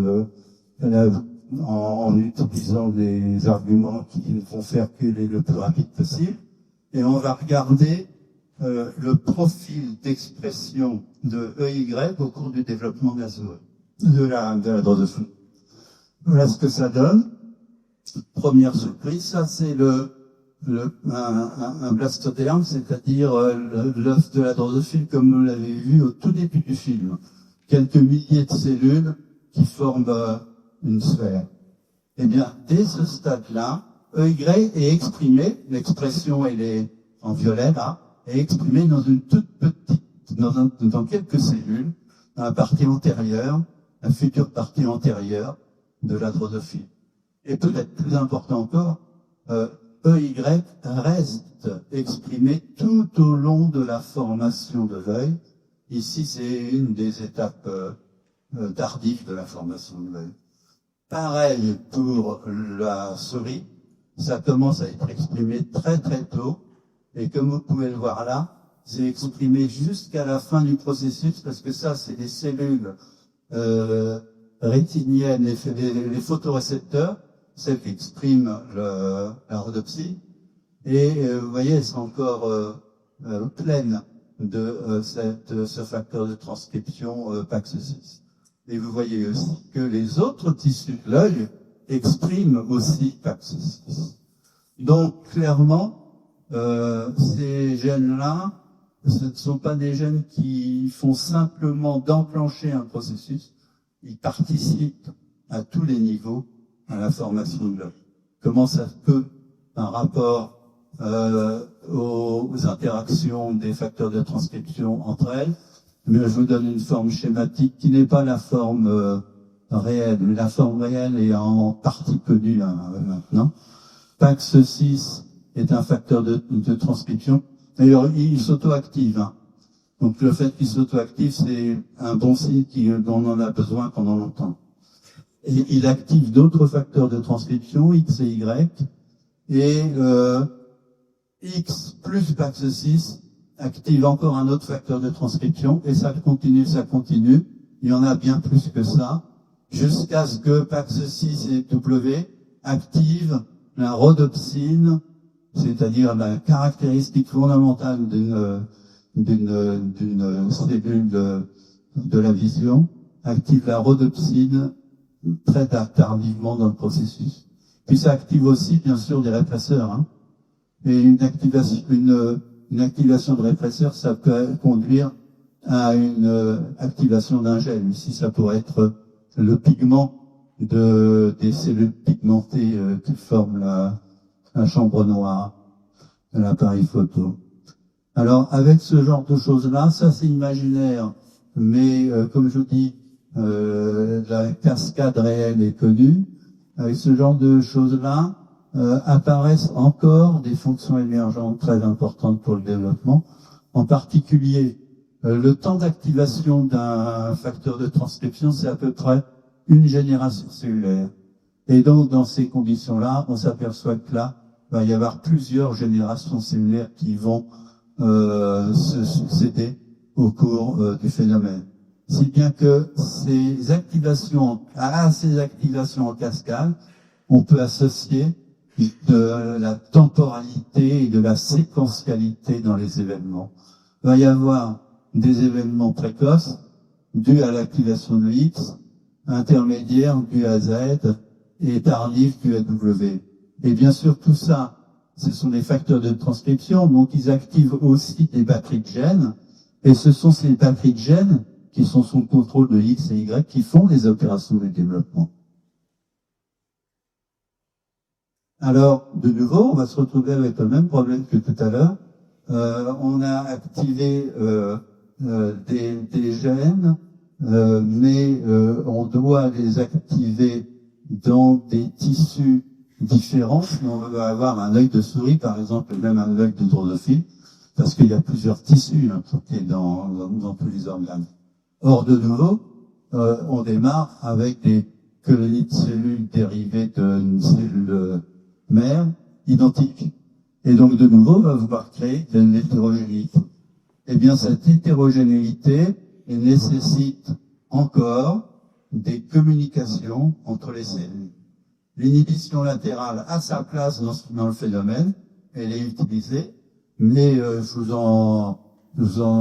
en utilisant des arguments qui vont faire calculer le plus rapide possible. Et on va regarder le profil d'expression de EY au cours du développement de la drosophile. Voilà ce que ça donne. Première surprise, ça c'est un blastoderme, c'est-à-dire l'œuf de la drosophile comme vous l'avez vu au tout début du film. Quelques milliers de cellules qui forment une sphère. Eh bien, dès ce stade-là, EY est exprimé, l'expression elle est en violet là, est exprimée dans une toute petite, dans quelques cellules, dans la partie antérieure, la future partie antérieure de la drosophile. Et peut-être plus important encore, EY reste exprimé tout au long de la formation de l'œil. Ici, c'est une des étapes tardives de la formation de l'œil. Pareil pour la souris, ça commence à être exprimé très très tôt, et comme vous pouvez le voir là, c'est exprimé jusqu'à la fin du processus, parce que ça, c'est des cellules rétiniennes, les photorécepteurs, celles qui expriment la rhodopsie, et vous voyez, elles sont encore pleines de ce facteur de transcription PAX6. Et vous voyez aussi que les autres tissus de l'œil expriment aussi PAX6. Donc, clairement, ces gènes-là, ce ne sont pas des gènes qui font simplement d'enclencher un processus, ils participent à tous les niveaux à la formation de l'œil. Comment ça peut, un rapport aux interactions des facteurs de transcription entre elles? Mais je vous donne une forme schématique qui n'est pas la forme réelle, mais la forme réelle est en partie connue maintenant. PAX6 est un facteur de transcription. D'ailleurs, il s'auto-active. Hein. Donc le fait qu'il s'auto-active, c'est un bon signe dont on en a besoin pendant longtemps. Et il active d'autres facteurs de transcription, X et Y, X plus PAX6 active encore un autre facteur de transcription, et ça continue. Il y en a bien plus que ça, jusqu'à ce que PAX6 et W activent la rhodopsine, c'est-à-dire la caractéristique fondamentale d'une cellule de la vision, active la rhodopsine très tardivement dans le processus. Puis ça active aussi, bien sûr, des répresseurs, hein. Et une activation de répresseur, ça peut conduire à une activation d'un gène. Ici, ça pourrait être le pigment des cellules pigmentées qui forment la chambre noire de l'appareil photo. Alors, avec ce genre de choses-là, ça c'est imaginaire, mais comme je vous dis, la cascade réelle est connue. Avec ce genre de choses-là, apparaissent encore des fonctions émergentes très importantes pour le développement. En particulier, le temps d'activation d'un facteur de transcription, c'est à peu près une génération cellulaire. Et donc, dans ces conditions-là, on s'aperçoit que là, il va y avoir plusieurs générations cellulaires qui vont se succéder au cours du phénomène. Si bien que ces activations en cascade, on peut associer de la temporalité et de la séquentialité dans les événements. Il va y avoir des événements précoces dus à l'activation de X, intermédiaires dus à Z et tardifs dus à W. Et bien sûr, tout ça, ce sont des facteurs de transcription, donc ils activent aussi des batteries de gènes, et ce sont ces batteries de gènes qui sont sous le contrôle de X et Y qui font les opérations de développement. Alors, de nouveau, on va se retrouver avec le même problème que tout à l'heure. On a activé des gènes, mais on doit les activer dans des tissus différents. Si on veut avoir un œil de souris, par exemple, même un œil de drosophile, parce qu'il y a plusieurs tissus impliqués dans tous les organes. Or, de nouveau, on démarre avec des colonies de cellules dérivées d'une cellule mère identique. Et donc, de nouveau, on va vouloir créer de l'hétérogénéité. Eh bien, cette hétérogénéité nécessite encore des communications entre les cellules. L'inhibition latérale a sa place dans le phénomène, elle est utilisée, mais je vous en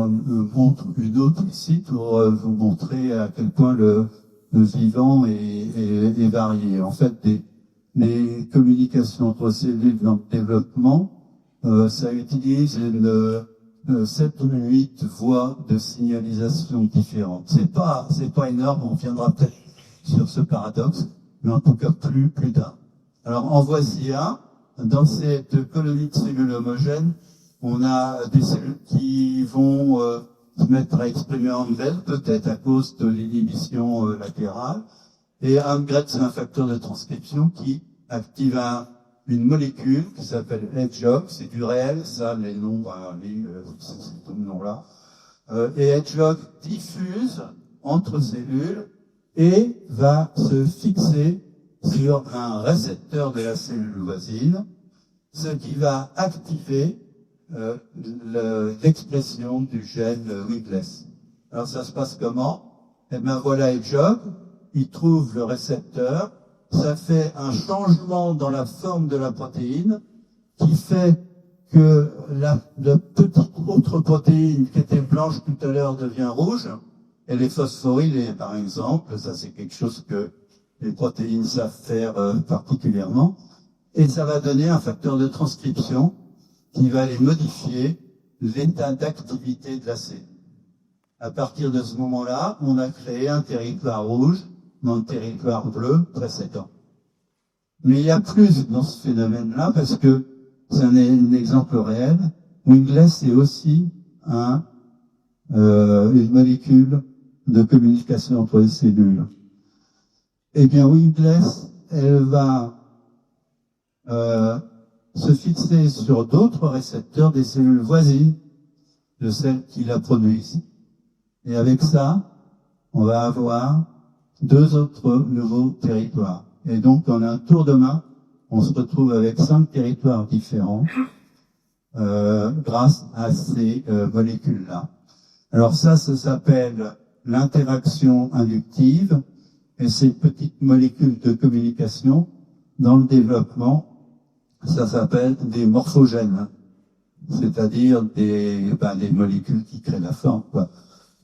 montre une autre ici pour vous montrer à quel point le vivant est varié. En fait, les communications entre cellules dans le développement, ça utilise 7 ou 8 voies de signalisation différentes. C'est pas énorme, on viendra peut-être sur ce paradoxe, mais en tout cas plus d'un. Alors en voici un. Dans cette colonie de cellules homogènes, on a des cellules qui vont se mettre à exprimer Angren, peut-être à cause de l'inhibition latérale. Et Angren, c'est un facteur de transcription qui active une molécule qui s'appelle Hedgehog. C'est du réel, ça, les noms, c'est ce nom-là. Et Hedgehog diffuse entre cellules et va se fixer sur un récepteur de la cellule voisine, ce qui va activer l'expression du gène Wigless. Alors ça se passe comment? Eh bien voilà Hedgehog, il trouve le récepteur, ça fait un changement dans la forme de la protéine qui fait que la petite autre protéine qui était blanche tout à l'heure devient rouge, elle est phosphorylée par exemple, ça c'est quelque chose que les protéines savent faire particulièrement, et ça va donner un facteur de transcription qui va aller modifier l'état d'activité de la cellule. À partir de ce moment-là, on a créé un territoire rouge dans le territoire bleu précédent. Mais il y a plus dans ce phénomène-là parce que c'est un exemple réel. Wigless est aussi une molécule de communication entre les cellules. Eh bien, Wigless, elle va se fixer sur d'autres récepteurs des cellules voisines de celles qui la produisent. Et avec ça, on va avoir 2 autres nouveaux territoires. Et donc, en un tour de main, on se retrouve avec 5 territoires différents grâce à ces molécules-là. Alors ça s'appelle l'interaction inductive, et ces petites molécules de communication, dans le développement, ça s'appelle des morphogènes, c'est-à-dire des molécules qui créent la forme, quoi.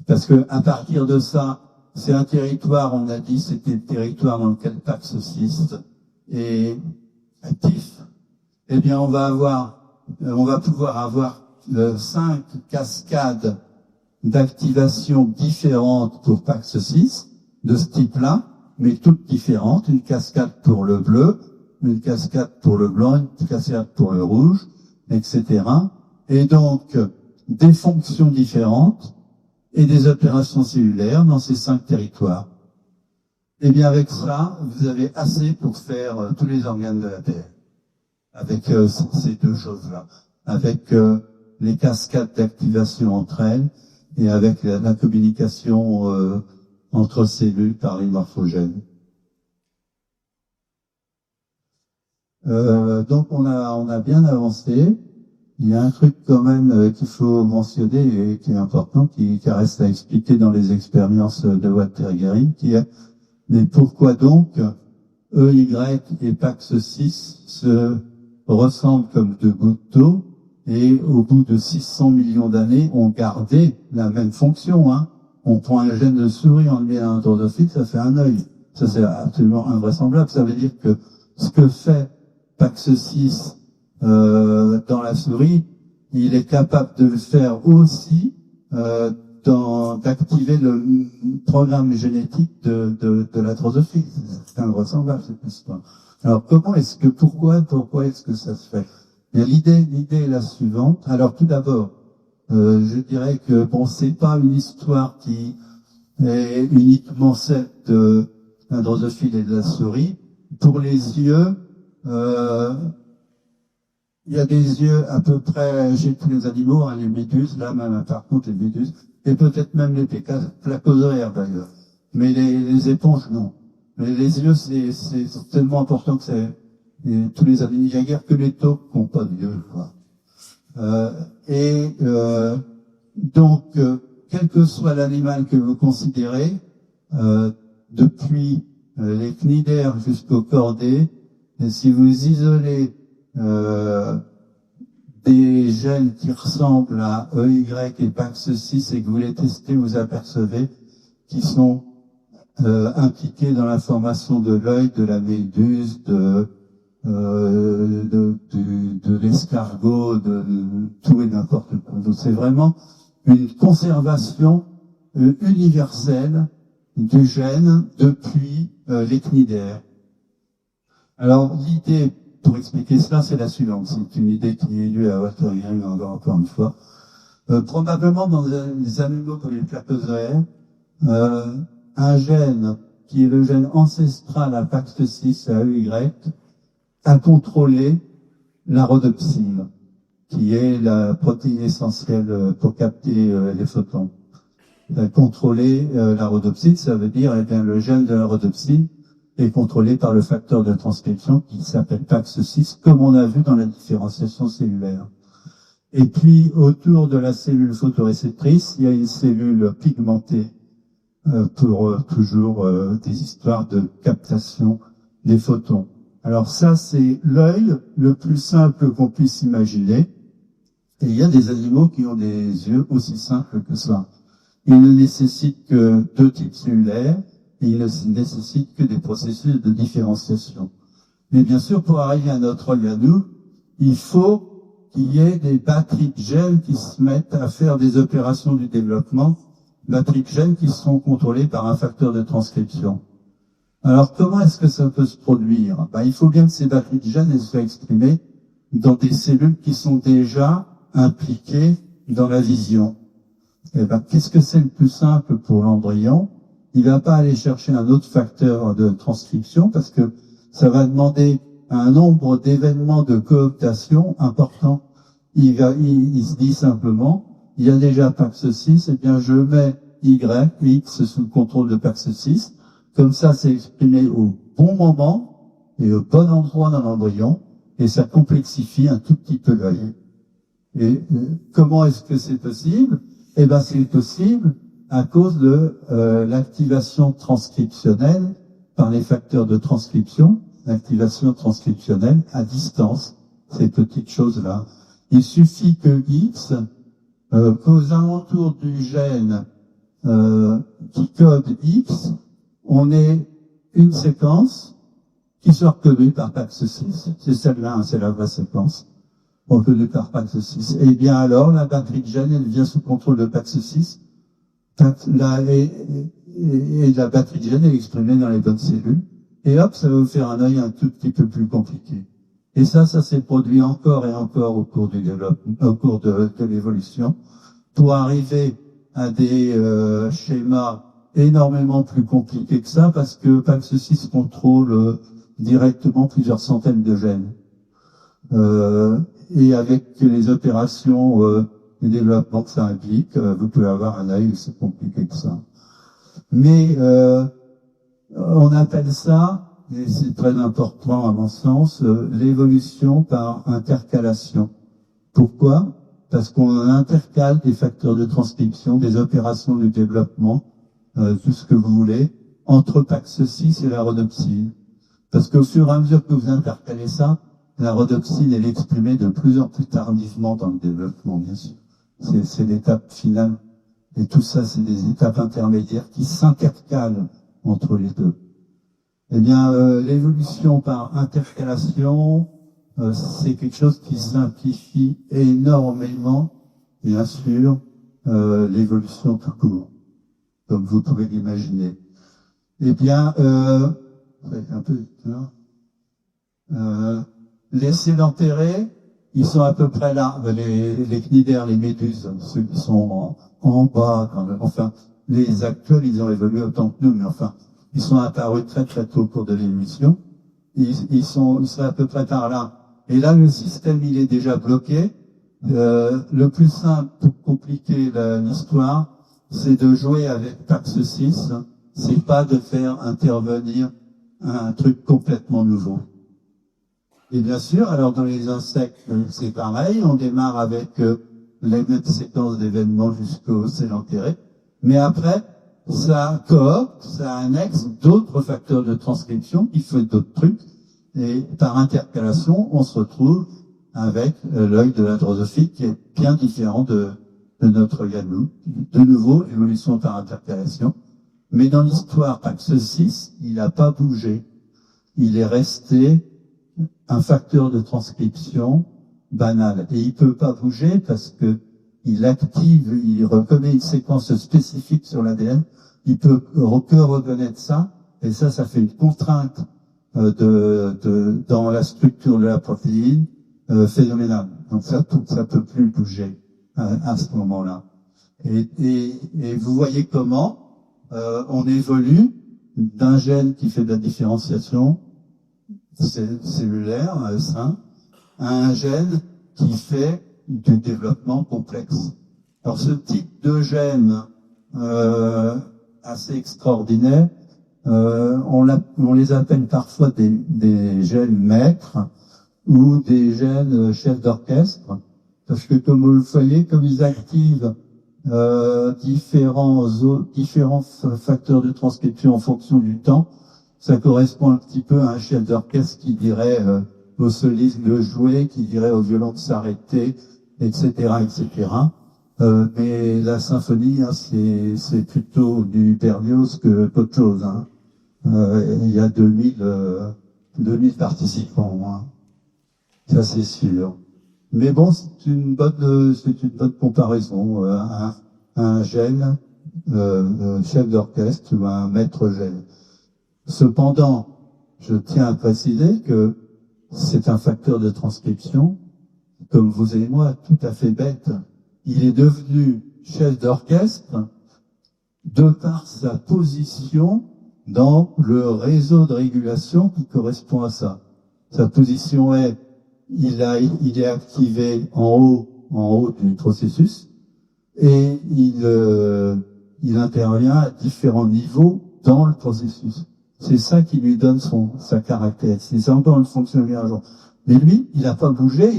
Parce que à partir de ça, c'est un territoire, on a dit, c'était le territoire dans lequel Pax6 est actif. Eh bien, on va pouvoir avoir 5 cascades d'activation différentes pour Pax6, de ce type-là, mais toutes différentes. Une cascade pour le bleu, une cascade pour le blanc, une cascade pour le rouge, etc. Et donc, des fonctions différentes et des opérations cellulaires dans ces 5 territoires. Et bien, avec ça, vous avez assez pour faire tous les organes de la Terre. Avec ces deux choses-là. Avec les cascades d'activation entre elles et avec la communication entre cellules par les morphogènes. Donc on a bien avancé. Il y a un truc quand même qu'il faut mentionner et qui est important, qui reste à expliquer dans les expériences de Walter Guérin, qui est mais pourquoi donc EY et Pax6 se ressemblent comme deux gouttes d'eau et au bout de 600 millions d'années ont gardé la même fonction, hein. On prend un gène de souris, on le met à un drosophile, ça fait un œil. Ça, c'est absolument invraisemblable. Ça veut dire que ce que fait Pax6 dans la souris, il est capable de le faire aussi d'activer le programme génétique de la drosophile. C'est invraisemblable, cette histoire. Alors, pourquoi est-ce que ça se fait? Et l'idée est la suivante. Alors, tout d'abord, je dirais que bon, c'est pas une histoire qui est uniquement celle de la drosophile et de la souris. Pour les yeux, il y a des yeux à peu près chez tous les animaux, hein, les méduses, là même par contre les méduses, et peut-être même les placosaires d'ailleurs. Mais les éponges, non. Mais les yeux, c'est tellement important que c'est tous les animaux. Il n'y a guère que les taupes qui n'ont pas d'yeux, quoi. Donc, quel que soit l'animal que vous considérez, depuis les cnidaires jusqu'aux chordés, et si vous isolez des gènes qui ressemblent à EY et Pax6 et que vous les testez, vous apercevez qu'ils sont impliqués dans la formation de l'œil, de la méduse, de l'escargot, de tout et n'importe quoi. Donc c'est vraiment une conservation universelle du gène depuis les cnidaires. Alors l'idée pour expliquer cela, c'est la suivante. C'est une idée qui est lue à Walter Guérin encore une fois. Probablement dans les animaux comme les placosaires, un gène qui est le gène ancestral à Pax6 à EY a contrôlé la rhodopsine, qui est la protéine essentielle pour capter les photons. Contrôler la rhodopsine, ça veut dire, eh bien, le gène de la rhodopsine est contrôlé par le facteur de transcription qui s'appelle Pax6, comme on a vu dans la différenciation cellulaire. Et puis, autour de la cellule photoréceptrice, il y a une cellule pigmentée pour toujours des histoires de captation des photons. Alors ça, c'est l'œil le plus simple qu'on puisse imaginer. Et il y a des animaux qui ont des yeux aussi simples que ça. Ils ne nécessitent que 2 types cellulaires et ils ne nécessitent que des processus de différenciation. Mais bien sûr, pour arriver à notre œil à nous, il faut qu'il y ait des batteries de gènes qui se mettent à faire des opérations du développement, batteries de gènes qui sont contrôlées par un facteur de transcription. Alors, comment est-ce que ça peut se produire? Il faut bien que ces batteries de gènes soient exprimées dans des cellules qui sont déjà impliquées dans la vision. Qu'est-ce que c'est le plus simple pour l'embryon? Il va pas aller chercher un autre facteur de transcription parce que ça va demander un nombre d'événements de cooptation important. Il se dit simplement, il y a déjà Pax6, eh bien je mets Y, X sous le contrôle de Pax6. Comme ça, c'est exprimé au bon moment et au bon endroit dans l'embryon, et ça complexifie un tout petit peu l'œil. Et comment est-ce que c'est possible? Eh ben, c'est possible à cause de l'activation transcriptionnelle par les facteurs de transcription, l'activation transcriptionnelle à distance, ces petites choses-là. Il suffit que X, qu'aux alentours du gène qui code X, on ait une séquence qui soit reconnue par PAX6. C'est celle-là, hein, c'est la vraie séquence, reconnue par PAX6. Et bien alors, la batterie de gènes, elle vient sous contrôle de PAX6, et la batterie de gènes est exprimée dans les bonnes cellules, et hop, ça va vous faire un œil un tout petit peu plus compliqué. Et ça s'est produit encore et encore au cours du développement, au cours de l'évolution, pour arriver à des schémas énormément plus compliqués que ça, parce que PAX6 contrôle directement plusieurs centaines de gènes. Et avec les opérations de développement que ça implique, vous pouvez avoir un œil aussi compliqué que ça. Mais on appelle ça, et c'est très important à mon sens, l'évolution par intercalation. Pourquoi? Parce qu'on intercale des facteurs de transcription, des opérations de développement, tout ce que vous voulez, entre PAX6 et la rhodopsine. Parce qu'au fur et à mesure que vous intercalez ça, la rhodopsine est exprimée de plus en plus tardivement dans le développement, bien sûr. C'est l'étape finale. Et tout ça, c'est des étapes intermédiaires qui s'intercalent entre les deux. Eh bien, l'évolution par intercalation, c'est quelque chose qui simplifie énormément, bien sûr, l'évolution tout court, comme vous pouvez l'imaginer. Eh bien, un peu, les sédentérés, ils sont à peu près là, les cnidaires, les méduses, ceux qui sont en bas, enfin, les actuels, ils ont évolué autant que nous, mais enfin, ils sont apparus très très tôt au cours de l'émission. Ils sont à peu près par là. Et là, le système, il est déjà bloqué. Le plus simple pour compliquer l'histoire, c'est de jouer avec PAX6. C'est pas de faire intervenir un truc complètement nouveau. Et bien sûr, alors dans les insectes, c'est pareil. On démarre avec les mêmes séquences d'événements jusqu'au sédentéré. Mais après, ça coopte, ça annexe d'autres facteurs de transcription qui font d'autres trucs. Et par intercalation, on se retrouve avec l'œil de la drosophile qui est bien différent de notre Yanou. De nouveau, évolution par intercalation. Mais dans l'histoire PAX6, il n'a pas bougé. Il est resté un facteur de transcription banal. Et il peut pas bouger parce que il active, il reconnaît une séquence spécifique sur l'ADN. Il peut que reconnaître ça. Et ça fait une contrainte dans la structure de la protéine phénoménale. Donc ça peut plus bouger à ce moment-là. Et vous voyez comment on évolue d'un gène qui fait de la différenciation cellulaire, sain, à un gène qui fait du développement complexe. Alors ce type de gène assez extraordinaire, on les appelle parfois des gènes maîtres ou des gènes chefs d'orchestre, parce que comme vous le voyez, comme ils activent différents facteurs de transcription en fonction du temps, ça correspond un petit peu à un chef d'orchestre qui dirait au soliste de jouer, qui dirait au violon de s'arrêter, etc., etc. Mais la symphonie, hein, c'est plutôt du Berlioz qu'autre chose. Hein. Il y a 2000 participants, hein. Ça c'est sûr. Mais bon, c'est une bonne comparaison. Un gène chef d'orchestre ou un maître gène. Cependant, je tiens à préciser que c'est un facteur de transcription, comme vous et moi, tout à fait bête. Il est devenu chef d'orchestre de par sa position dans le réseau de régulation qui correspond à ça. Sa position est, il est activé en haut du processus, et il intervient à différents niveaux dans le processus. C'est ça qui lui donne sa caractéristique. C'est encore une fonction émergente. Mais lui, il n'a pas bougé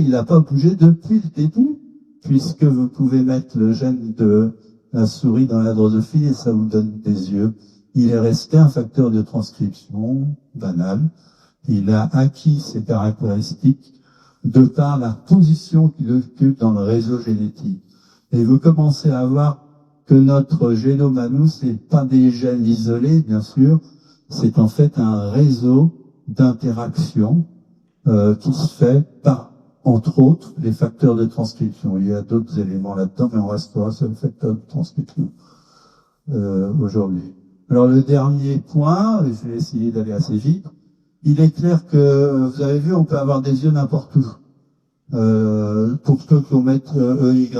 depuis le début. puisque vous pouvez mettre le gène de la souris dans la drosophile et ça vous donne des yeux. Il est resté un facteur de transcription banal. Il a acquis ses caractéristiques de par la position qu'il occupe dans le réseau génétique. Et vous commencez à voir que notre génome à nous, c'est pas des gènes isolés, bien sûr, c'est en fait un réseau d'interactions qui se fait par, entre autres, les facteurs de transcription. Il y a d'autres éléments là-dedans, mais on restera sur le facteur de transcription aujourd'hui. Alors le dernier point, et je vais essayer d'aller assez vite, il est clair que, vous avez vu, on peut avoir des yeux n'importe où. Pour peu qu'on mette EY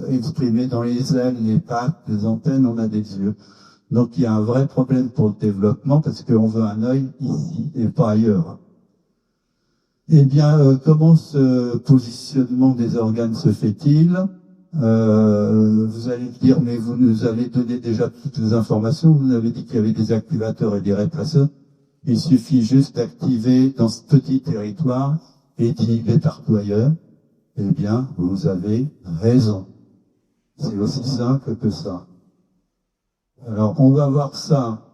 exprimé dans les ailes, les pattes, les antennes, on a des yeux. Donc il y a un vrai problème pour le développement parce qu'on veut un œil ici et pas ailleurs. Eh bien, comment ce positionnement des organes se fait-il? Vous allez me dire, mais vous nous avez donné déjà toutes les informations, vous nous avez dit qu'il y avait des activateurs et des réplaceurs. Il suffit juste d'activer dans ce petit territoire et d'inhiber partout ailleurs. Eh bien, vous avez raison. C'est aussi simple que ça. Alors, on va voir ça,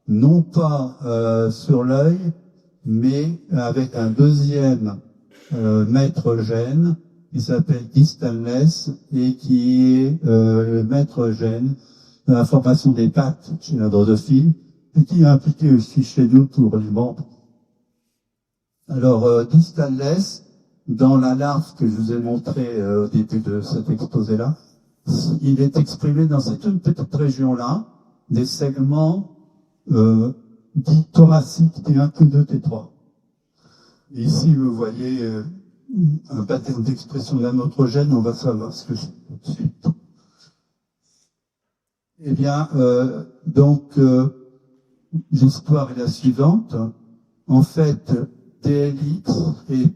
non pas sur l'œil, mais avec un deuxième maître gène qui s'appelle distalless et qui est le maître gène de la formation des pattes chez la drosophile et qui est impliqué aussi chez nous pour les membres. Alors, distalless, dans la larve que je vous ai montré au début de cet exposé-là, il est exprimé dans cette petite région-là, des segments dits thoraciques T1, T2, T3. Ici, vous voyez un pattern d'expression d'un autre gène, on va savoir ce que c'est tout de suite. Eh bien, l'histoire est la suivante. En fait, DLX est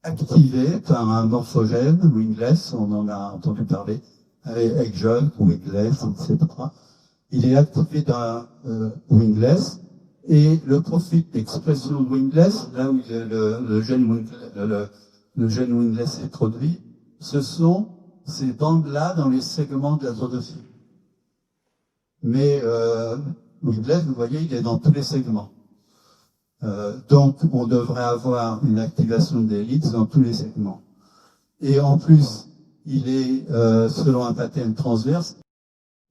activé par un morphogène, wingless, on en a entendu parler, avec John, wingless, etc. Il est activé d'un wingless, et le profil d'expression de wingless, là où le gène wingless est produit, ce sont ces bandes-là dans les segments de la drosophile. Mais wingless, vous voyez, il est dans tous les segments. Donc, on devrait avoir une activation des leads dans tous les segments. Et en plus, il est, selon un pattern transverse,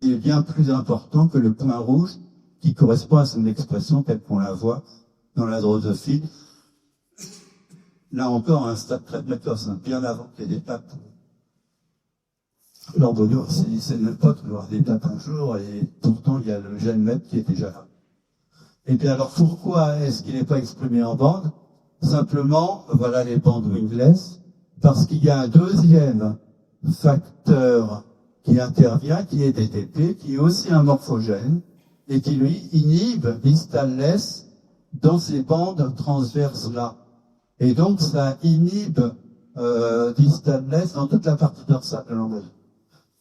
il est bien plus important que le point rouge qui correspond à son expression telle qu'on la voit dans la drosophile. Là encore, un stade très précoce, bien avant qu'il y ait des papes. L'embryon, c'est même pas qu'il y aura des papes un jour, et pourtant, il y a le gène même qui est déjà là. Et bien alors, pourquoi est-ce qu'il n'est pas exprimé en bande? Simplement, voilà les bandes wingless, parce qu'il y a un deuxième facteur qui intervient, qui est DTP, qui est aussi un morphogène, et qui lui inhibe distalless dans ces bandes transverses-là. Et donc, ça inhibe distalless dans toute la partie dorsale de l'embryon.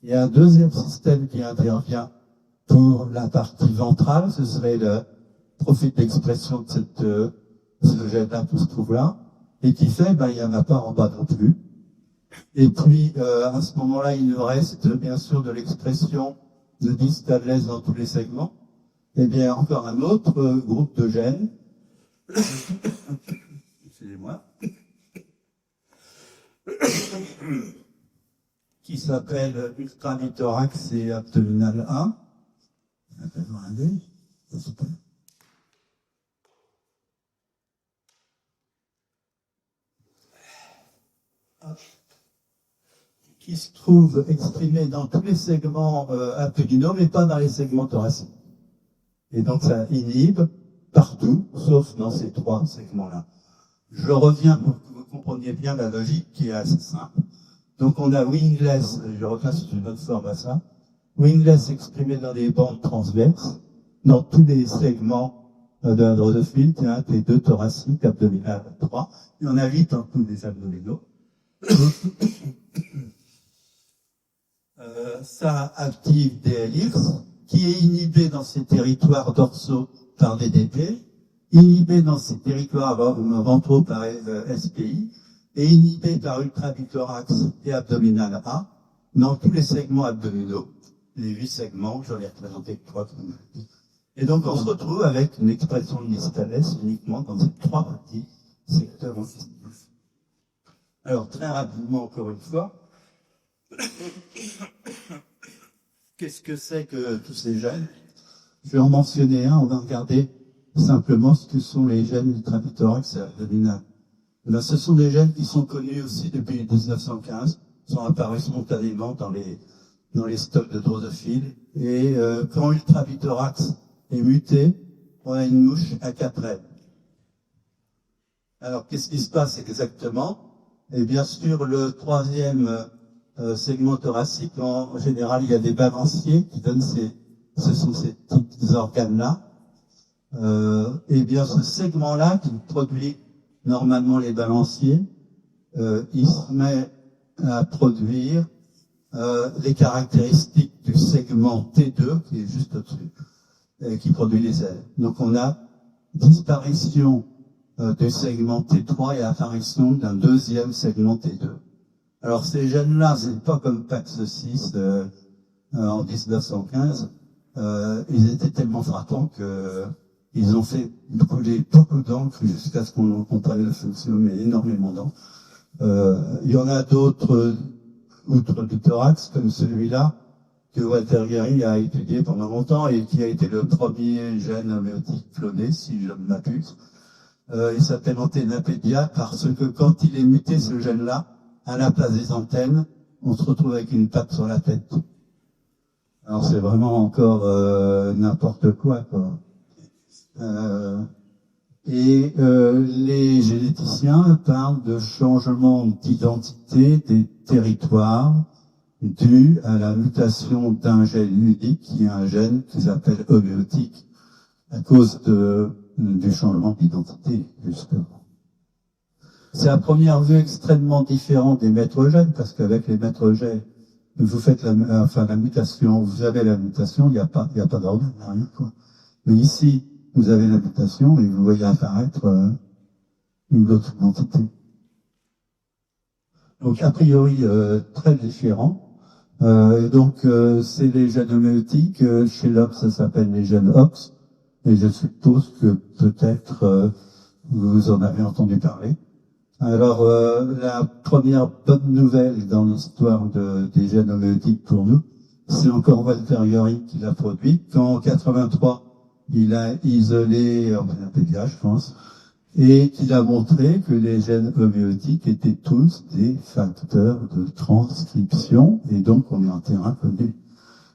Il y a un deuxième système qui intervient pour la partie ventrale, ce serait le profil d'expression de ce gène-là qui se trouve là, et qui fait, il n'y en a pas en bas non plus. Et puis, à ce moment-là, il nous reste, bien sûr, de l'expression de distalless dans tous les segments. Eh bien, encore un autre groupe de gènes, excusez-moi, qui s'appelle ultranithorax et abdominal A. Qui se trouve exprimé dans tous les segments abdominaux, mais pas dans les segments thoraciques. Et donc ça inhibe partout, sauf dans ces trois segments-là. Je reviens pour que vous compreniez bien la logique qui est assez simple. Donc on a wingless, je reviens sur une autre forme à ça, wingless exprimé dans les bandes transverses, dans tous les segments de la drosophile, T1, T2, thoracique, abdominal 3, il y en a 8 en tous les abdominaux. Ça active DLX, qui est inhibé dans ces territoires dorsaux par DDP, inhibé dans ces territoires ventraux par SPI, est inhibé par ultrabithorax et abdominal A dans tous les segments abdominaux. Les 8 segments, je vais représenter 3. Et donc, on se retrouve avec une expression de Nistales uniquement dans ces 3 petits secteurs intestinaux. Alors, très rapidement, encore une fois, qu'est-ce que c'est que tous ces gènes? Je vais en mentionner un, on va regarder simplement ce que sont les gènes ultrabithorax et abdominal. Là, ce sont des gènes qui sont connus aussi depuis 1915, sont apparus spontanément dans les stocks de drosophiles. Et quand ultrabithorax est muté, on a une mouche à 4 ailes. Alors, qu'est-ce qui se passe exactement? Et bien sûr, le 3e segment thoracique, en général, il y a des balanciers qui donnent ce sont ces petits organes-là. Et bien, ce segment-là qui produit normalement les balanciers, il se met à produire les caractéristiques du segment T2, qui est juste au-dessus, qui produit les ailes. Donc on a disparition du segment T3 et apparition d'un 2e segment T2. Alors ces gènes-là, c'est pas comme PAX6 en 1915, ils étaient tellement frappants que ils ont fait couler beaucoup d'encre jusqu'à ce qu'on comprenne la fonction, mais énormément d'encre. Il y en a d'autres, outre du thorax, comme celui-là, que Walter Gehry a étudié pendant longtemps et qui a été le premier gène homéotique cloné, si je ne m'abuse. Il s'appelle Antennapedia parce que quand il est muté, ce gène-là, à la place des antennes, on se retrouve avec une patte sur la tête. Alors c'est vraiment encore n'importe quoi. Les généticiens parlent de changement d'identité des territoires dû à la mutation d'un gène unique, qui est un gène qu'ils appellent homéotique, à cause du changement d'identité, justement. C'est à première vue extrêmement différent des maîtres gènes, parce qu'avec les maîtres gènes, vous faites la mutation, vous avez la mutation, il n'y a pas d'organe, rien, quoi. Mais ici, vous avez la mutation et vous voyez apparaître une autre identité. Donc, a priori, très différent. C'est les gènes homéotiques. Chez l'homme, ça s'appelle les gènes OX. Et je suppose que peut-être vous en avez entendu parler. Alors, la première bonne nouvelle dans l'histoire des gènes homéotiques pour nous, c'est encore Walter Gehry qui l'a produit. Quand en 83, il a isolé Antennapedia, je pense, et qu'il a montré que les gènes homéotiques étaient tous des facteurs de transcription, et donc on est en terrain connu.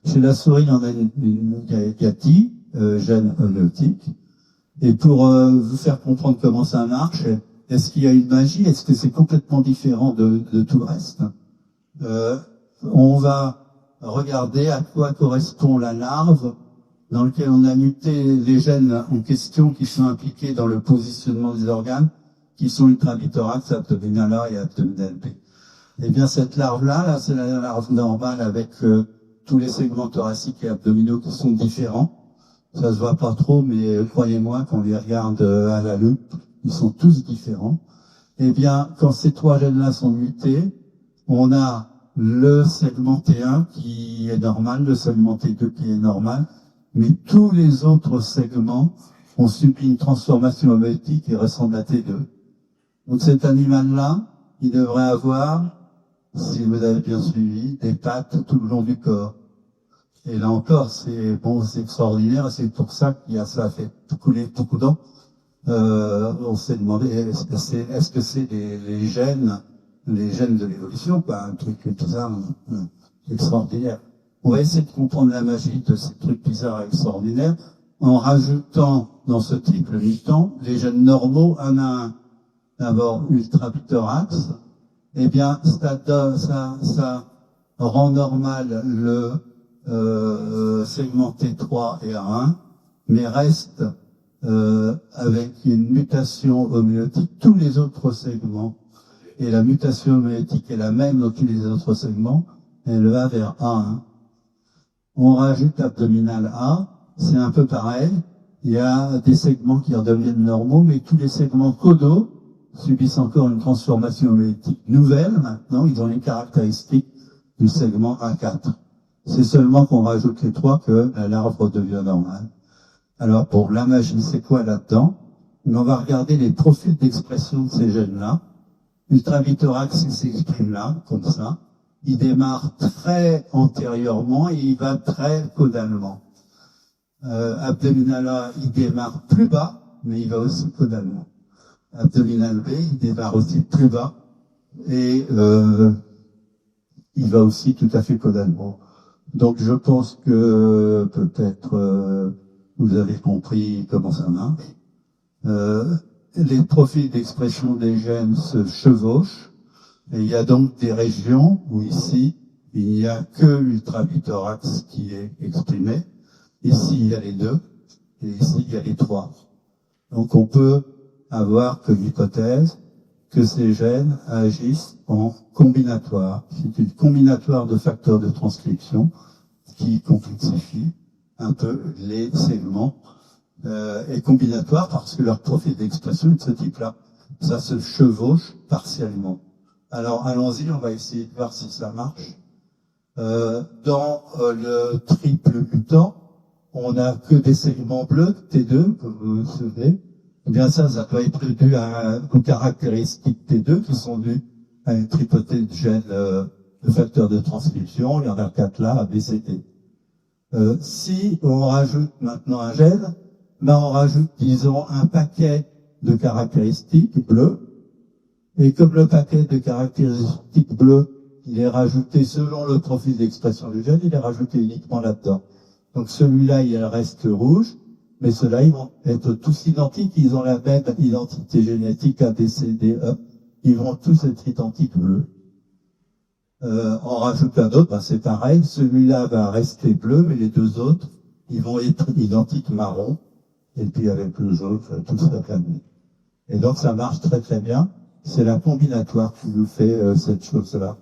Chez la souris, on a il y a 10 gènes homéotiques, et pour vous faire comprendre comment ça marche, est-ce qu'il y a une magie? Est-ce que c'est complètement différent de tout le reste? On va regarder à quoi correspond la larve dans lequel on a muté les gènes en question qui sont impliqués dans le positionnement des organes, qui sont ultrabithorax, abdominal A et abdominal B. Eh bien, cette larve-là, c'est la larve normale avec tous les segments thoraciques et abdominaux qui sont différents. Ça se voit pas trop, mais croyez-moi, quand on les regarde à la loupe, ils sont tous différents. Eh bien, quand ces 3 gènes-là sont mutés, on a le segment T1 qui est normal, le segment T2 qui est normal, mais tous les autres segments ont subi une transformation homéotique et ressemblent à T2. Donc cet animal-là, il devrait avoir, si vous avez bien suivi, des pattes tout le long du corps. Et là encore, c'est extraordinaire, c'est pour ça qu'il y a ça fait couler beaucoup d'eau. On s'est demandé, est-ce que c'est les gènes de l'évolution, quoi, un truc tout ça, extraordinaire. On va essayer de comprendre la magie de ces trucs bizarres et extraordinaires en rajoutant dans ce triple mutant les gènes normaux, un à un. D'abord ultrabithorax, eh bien ça rend normal le segment T3 et A1, mais reste avec une mutation homéotique tous les autres segments. Et la mutation homéotique est la même dans tous les autres segments, elle va vers A1. On rajoute abdominal A, c'est un peu pareil. Il y a des segments qui redeviennent normaux, mais tous les segments caudaux subissent encore une transformation génétique nouvelle. Maintenant, ils ont les caractéristiques du segment A4. C'est seulement qu'on rajoute les 3 que la larve redevient normale. Alors, pour la magie, c'est quoi là-dedans? On va regarder les profils d'expression de ces gènes-là. Ultravithorax, il s'exprime là, comme ça. Il démarre très antérieurement et il va très caudalement. Abdominal A, il démarre plus bas, mais il va aussi caudalement. Abdominal B, il démarre aussi plus bas et il va aussi tout à fait caudalement. Donc je pense que peut-être vous avez compris comment ça marche. Les profils d'expression des gènes se chevauchent et il y a donc des régions où ici il n'y a que l'ultravithorax qui est exprimé. Ici il y a les 2 et ici il y a les 3. Donc on peut avoir comme hypothèse que ces gènes agissent en combinatoire. C'est une combinatoire de facteurs de transcription qui complexifie un peu les segments et combinatoire parce que leur profil d'expression est de ce type-là. Ça se chevauche partiellement. Alors allons-y, on va essayer de voir si ça marche. Dans le triple mutant, on n'a que des segments bleus, T2, comme vous le savez. Eh bien ça doit être dû aux caractéristiques T2 qui sont dues à une tripotée de gènes de facteurs de transcription. Il y en a 4 là, A, B, C, T. Si on rajoute maintenant un gène, ben on rajoute, disons, un paquet de caractéristiques bleues. Et comme le paquet de caractéristiques bleues, il est rajouté selon le profil d'expression du gène, il est rajouté uniquement là-dedans. Donc celui-là, il reste rouge. Mais ceux-là, ils vont être tous identiques, ils ont la même identité génétique A, B, C, D, E. Ils vont tous être identiques bleus. On rajoute un autre, ben c'est pareil, celui-là va rester bleu, mais les 2 autres, ils vont être identiques marron, et puis avec le jaune, tout sera calmé. Et donc ça marche très très bien, c'est la combinatoire qui nous fait cette chose-là.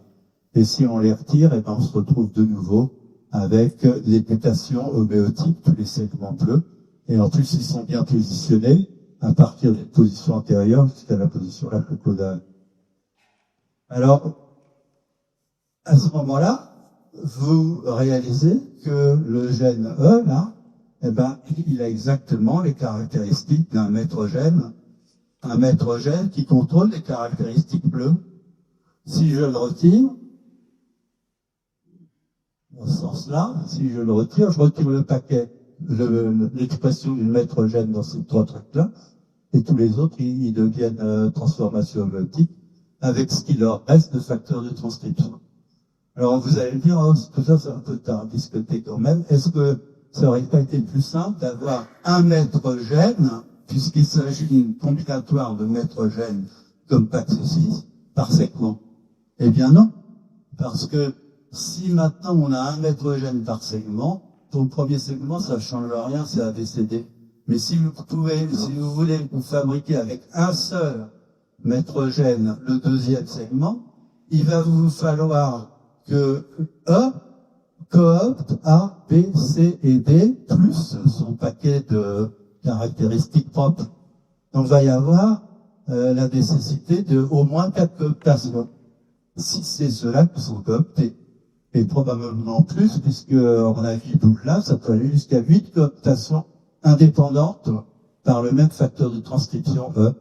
Et si on les retire, et ben on se retrouve de nouveau avec les mutations homéotiques, tous les segments bleus. Et en plus, ils sont bien positionnés à partir d'une position antérieure jusqu'à la position la plus caudale. Alors, à ce moment-là, vous réalisez que le gène E, là, eh ben, il a exactement les caractéristiques d'un maître gène. Un maître gène qui contrôle les caractéristiques bleues. Si je le retire, dans ce sens-là, si je le retire, je retire le paquet, l'expression du maître gène dans ces 3 trucs-là, et tous les autres, ils deviennent transformation homéotique, avec ce qui leur reste de facteurs de transcription. Alors vous allez me dire, oh, tout ça c'est un peu tard, discuter quand même. Est-ce que ça aurait pas été plus simple d'avoir un maître gène, puisqu'il s'agit d'une combinatoire de maître gène comme PAX6, par segment? Eh bien non, parce que si maintenant on a un maître gène par segment, pour le premier segment, ça ne change rien, c'est ABCD. Mais si vous voulez vous fabriquer avec un seul maître gène le 2e segment, il va vous falloir que E coopte A, B, C et D, plus son paquet de caractéristiques propres. Donc il va y avoir la nécessité de au moins 4 cooptations. Si c'est ceux-là qui sont cooptés. Et probablement plus, puisque on a vu là, ça peut aller jusqu'à 8 cooptations indépendantes par le même facteur de transcription E.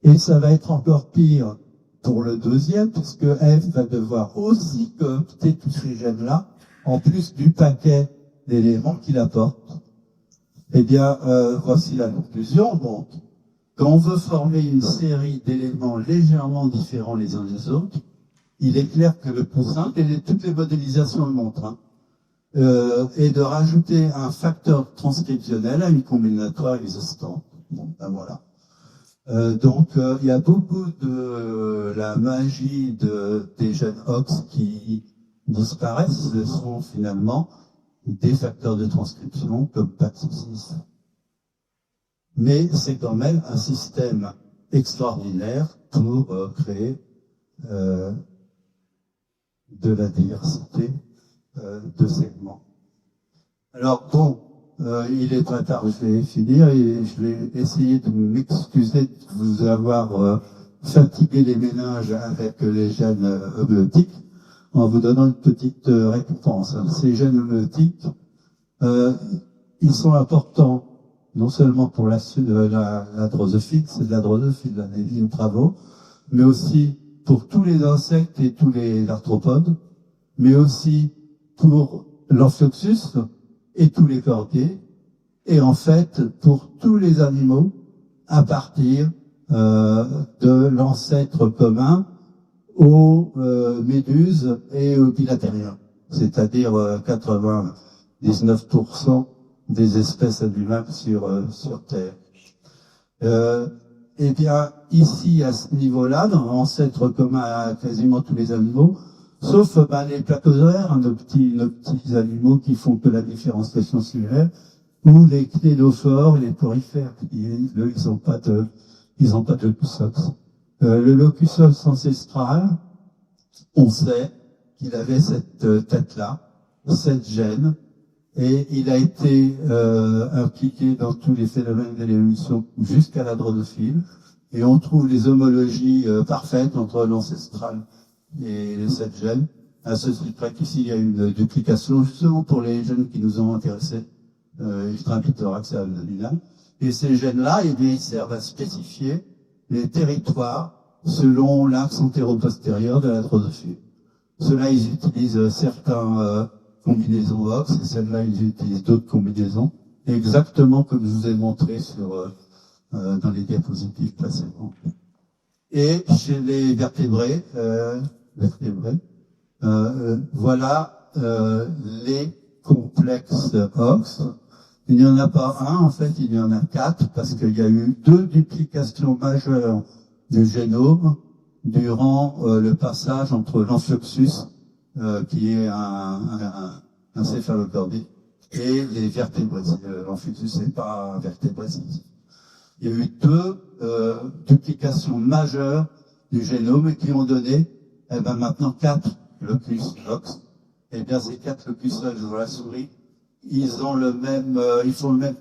Et ça va être encore pire pour le 2e, puisque F va devoir aussi coopter tous ces gènes-là, en plus du paquet d'éléments qu'il apporte. Eh bien, voici la conclusion. Donc, quand on veut former une série d'éléments légèrement différents les uns des autres, il est clair que le plus simple, et toutes les modélisations le montrent, est de rajouter un facteur transcriptionnel à une combinatoire existante. Bon, ben voilà. Donc, il y a beaucoup de la magie des gènes OX qui disparaissent. Ce sont finalement des facteurs de transcription comme PAX6. Mais c'est quand même un système extraordinaire pour créer de la diversité de segments. Alors bon, il est très tard, je vais finir et je vais essayer de m'excuser de vous avoir fatiguer les méninges avec les gènes homéotiques en vous donnant une petite récompense. Ces gènes homéotiques, ils sont importants non seulement pour la drosophile, c'est de la drosophile, les travaux, mais aussi pour tous les insectes et tous les arthropodes, mais aussi pour l'Amphioxus et tous les cordiers, et en fait pour tous les animaux à partir de l'ancêtre commun aux méduses et aux bilatériens, c'est-à-dire 99% des espèces animales sur Terre. Eh bien, ici, à ce niveau-là, dans l'ancêtre commun à quasiment tous les animaux, sauf les placosaures, nos petits animaux qui font que la différenciation cellulaire, ou les cténophores et les porifères, ils n'ont pas de locus ops. Le locus ops ancestral, on sait qu'il avait cette tête-là, cette gène, et il a été impliqué dans tous les phénomènes de l'évolution jusqu'à la drosophile, et on trouve les homologies parfaites entre l'ancestral et cette gène, à ce près qu'ici il y a une duplication, justement pour les gènes qui nous ont intéressés, extra-thorax et abdominal. Et ces gènes-là, eh bien, ils servent à spécifier les territoires selon l'axe antéro-postérieur de la drosophile. Ceux-là, ils utilisent certains combinaisons OX, et celles-là, ils utilisent d'autres combinaisons, exactement comme je vous ai montré dans les diapositives précédentes. Et chez les vertébrés, voilà les complexes OX. Il n'y en a pas un, en fait, il y en a 4, parce qu'il y a eu 2 duplications majeures du génome durant le passage entre l'Amphioxus, qui est un céphalocordite, et les vertébrés. L'Amphioxus n'est pas un vertébré. Il y a eu 2 duplications majeures du génome qui ont donné, maintenant 4 locus OX. Eh bien, ces 4 locus OX dans la souris, ils font le même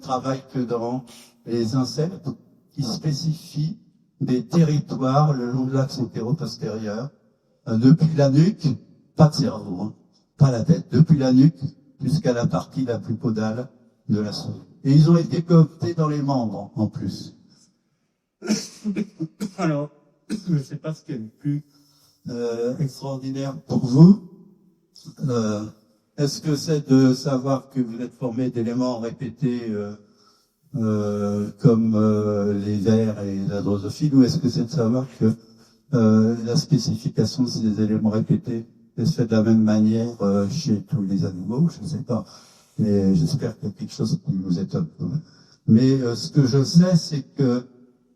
travail que dans les insectes, qui spécifient des territoires le long de l'axe antéro-postérieur, depuis la nuque, pas de cerveau, pas la tête, depuis la nuque jusqu'à la partie la plus caudale de la souris. Et ils ont été cooptés dans les membres, en plus. Alors, je ne sais pas ce qui est le plus extraordinaire pour vous. Est-ce que c'est de savoir que vous êtes formé d'éléments répétés comme les vers et la drosophile, ou est-ce que c'est de savoir que la spécification de ces éléments répétés est faite de la même manière chez tous les animaux? Je ne sais pas, mais j'espère qu'il y a quelque chose qui vous étonne. Mais ce que je sais, c'est que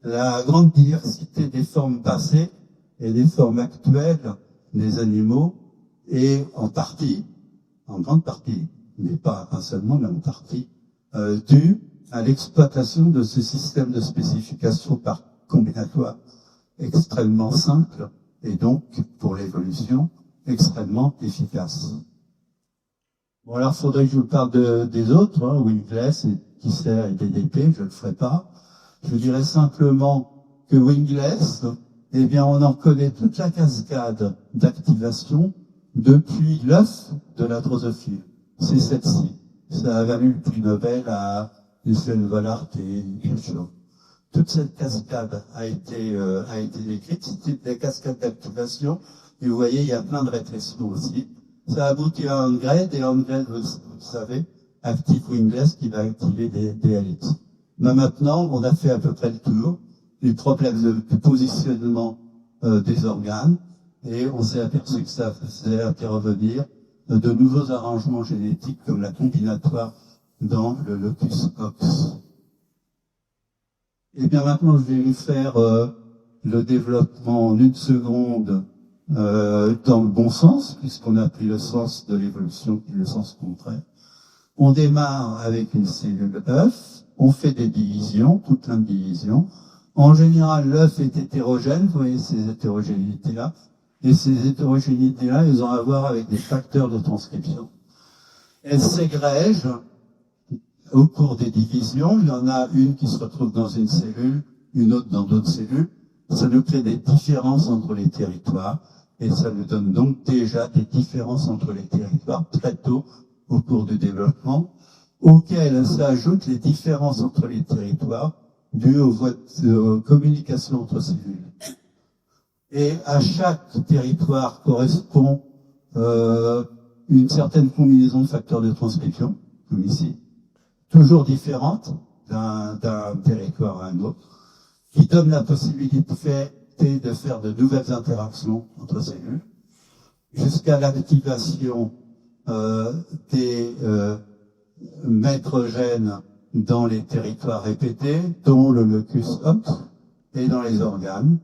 la grande diversité des formes passées et des formes actuelles des animaux est en grande partie, mais pas seulement, mais en partie, due à l'exploitation de ce système de spécification par combinatoire extrêmement simple et donc, pour l'évolution, extrêmement efficace. Bon, alors, faudrait que je vous parle des autres, Wingless, Tisser et DDP, je ne le ferai pas. Je dirais simplement que Wingless, eh bien, on en connaît toute la cascade d'activation depuis l'œuf de la drosophile. C'est celle-ci. Ça a valu le prix Nobel à Lucien Vollard et Hirschhorn. Toute cette cascade a été décrite. C'est des cascades d'activation. Et vous voyez, il y a plein de rétrécissements aussi. Ça aboutit à Handgren, et Handgren, vous savez, active Wingless qui va activer des LX. Mais maintenant, on a fait à peu près le tour du problème de positionnement des organes, et on s'est aperçu que ça faisait intervenir de nouveaux arrangements génétiques comme la combinatoire dans le locus OX. Et bien maintenant, je vais vous faire le développement en 1 seconde dans le bon sens, puisqu'on a pris le sens de l'évolution qui est le sens contraire. On démarre avec une cellule œuf, on fait des divisions, tout plein de divisions. En général, l'œuf est hétérogène, vous voyez ces hétérogénéités-là. Et ces hétérogénéités-là, elles ont à voir avec des facteurs de transcription. Elles s'égrègent au cours des divisions. Il y en a une qui se retrouve dans une cellule, une autre dans d'autres cellules. ça nous crée des différences entre les territoires, et ça nous donne donc déjà des différences entre les territoires très tôt au cours du développement, auxquelles s'ajoutent les différences entre les territoires dues aux voies de communication entre cellules. Et à chaque territoire correspond une certaine combinaison de facteurs de transcription, comme ici, toujours différentes d'un territoire à un autre, qui donne la possibilité de faire de nouvelles interactions entre cellules, jusqu'à l'activation des maîtres gènes dans les territoires répétés, dont le locus OPT, et dans les organes,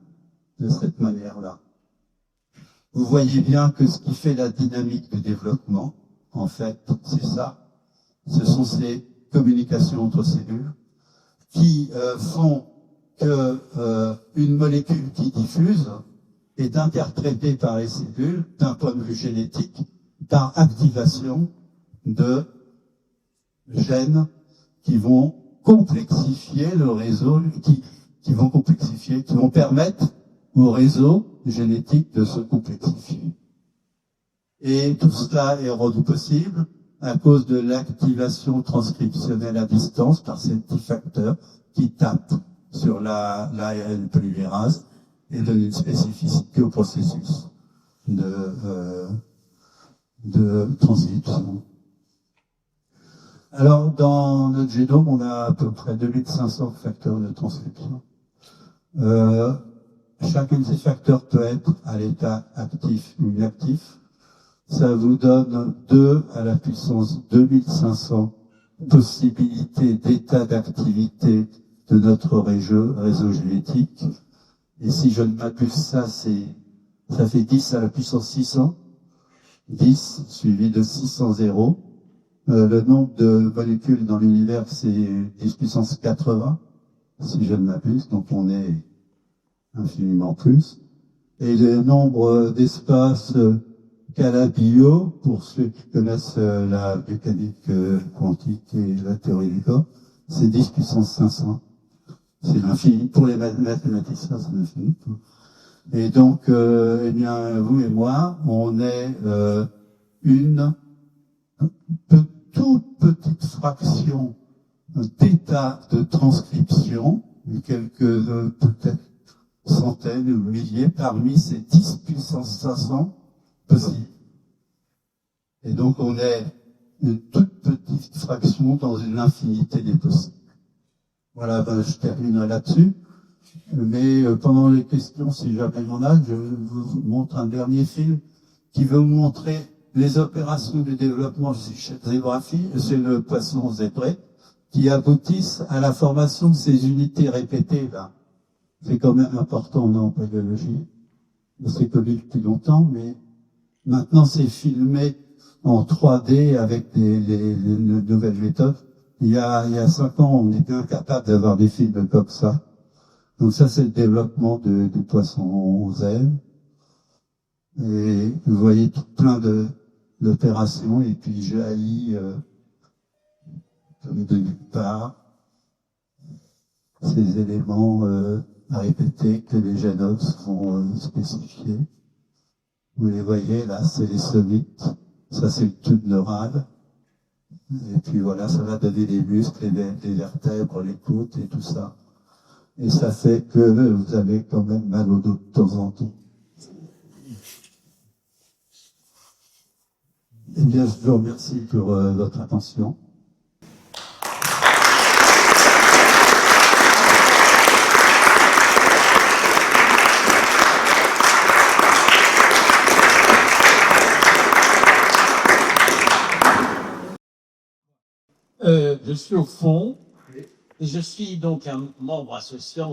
de cette manière-là. Vous voyez bien que ce qui fait la dynamique du développement, en fait, c'est ça. Ce sont ces communications entre cellules qui font que une molécule qui diffuse est interprétée par les cellules d'un point de vue génétique par activation de gènes qui vont complexifier le réseau, qui vont permettre au réseau génétique de se complexifier. Et tout cela est rendu possible à cause de l'activation transcriptionnelle à distance par ces petits facteurs qui tapent sur l'ARN polymérase et donnent une spécificité au processus de transcription. Alors, dans notre génome, on a à peu près 2500 facteurs de transcription. Chacun de ces facteurs peut être à l'état actif ou inactif. Ça vous donne 2 à la puissance 2500 possibilités d'état d'activité de notre réseau génétique. Et si je ne m'abuse, ça fait 10 à la puissance 600. 10 suivi de 600 zéros. Le nombre de molécules dans l'univers, c'est 10 puissance 80, si je ne m'abuse. Donc on est infiniment plus. Et le nombre d'espaces qu'a la bio, pour ceux qui connaissent la mécanique quantique et la théorie du corps, c'est 10 puissance 500. C'est l'infini. Pour les mathématiciens, c'est l'infini. Et donc, eh bien, vous et moi, on est une toute petite fraction d'état de transcription, quelques peut-être centaines ou milliers parmi ces 10 puissance 500 possibles. Et donc on est une toute petite fraction dans une infinité des possibles. Voilà, je terminerai là-dessus. Mais pendant les questions, si jamais il y en a, je vous montre un dernier film qui veut vous montrer les opérations de développement chez la zébraphie, c'est le poisson zébré, qui aboutissent à la formation de ces unités répétées là. C'est quand même important en biologie. C'est connu depuis longtemps, mais maintenant c'est filmé en 3D avec les nouvelles méthodes. Il y a 5 ans, on était incapable d'avoir des films comme ça. Donc ça, c'est le développement du poisson zèbre. Et vous voyez tout plein d'opérations, et puis jaillit comme de nulle part ces éléments à répéter que les génomes vont spécifier. Vous les voyez là, c'est les somites, ça c'est le tube neural. Et puis voilà, ça va donner les muscles, les vertèbres, les côtes et tout ça. Et ça fait que vous avez quand même mal au dos de temps en temps. Eh bien, je vous remercie pour votre attention. Je suis au fond, et je suis donc un membre associant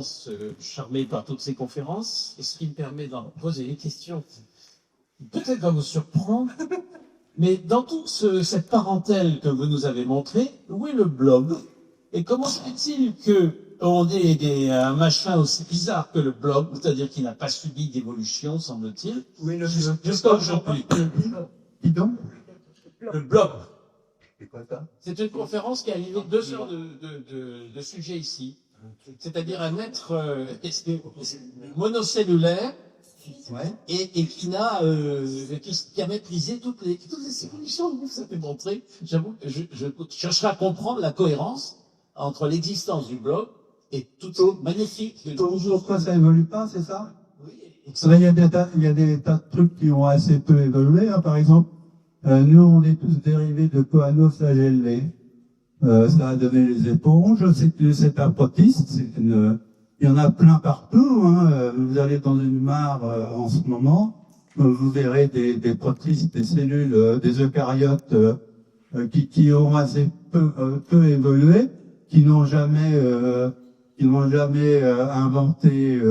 charmé par toutes ces conférences, et ce qui me permet d'en poser des questions peut-être va vous surprendre, mais dans toute cette parentèle que vous nous avez montrée, où est le blob? Et comment se fait-il qu'on ait un machin aussi bizarre que le blob, c'est-à-dire qu'il n'a pas subi d'évolution, semble-t-il, jusqu'à aujourd'hui? Le blob. C'est une conférence qui a animé 2 heures de sujets ici. C'est-à-dire un être monocellulaire Ouais. et qui a maîtrisé toutes les évolutions que vous avez montrées. J'avoue que je chercherai à comprendre la cohérence entre l'existence du bloc et toutes ces magnifiques. Pourquoi ça évolue pas, c'est ça? Oui, Il y a des tas de trucs qui ont assez peu évolué, hein. Par exemple, nous, on est tous dérivés de coanoflagellés. Ça a donné les éponges. C'est un protiste. Il y en a plein partout, hein. Vous allez dans une mare en ce moment, vous verrez des protistes, des cellules, des eucaryotes qui ont assez peu évolué, qui n'ont jamais inventé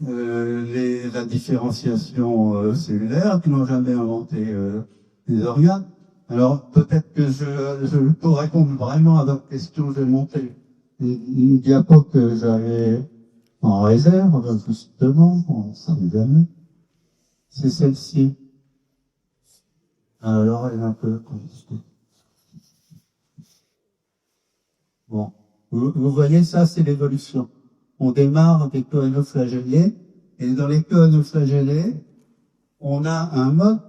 la différenciation cellulaire, qui n'ont jamais inventé les organes. Alors peut-être que pour répondre vraiment à votre question, je vais montrer une diapo que j'avais en réserve, justement, on sait jamais. C'est celle-ci. Alors elle est un peu compliquée. Bon, vous voyez, ça c'est l'évolution. On démarre avec coanoflagellés, et dans les coanoflagellés, on a un mode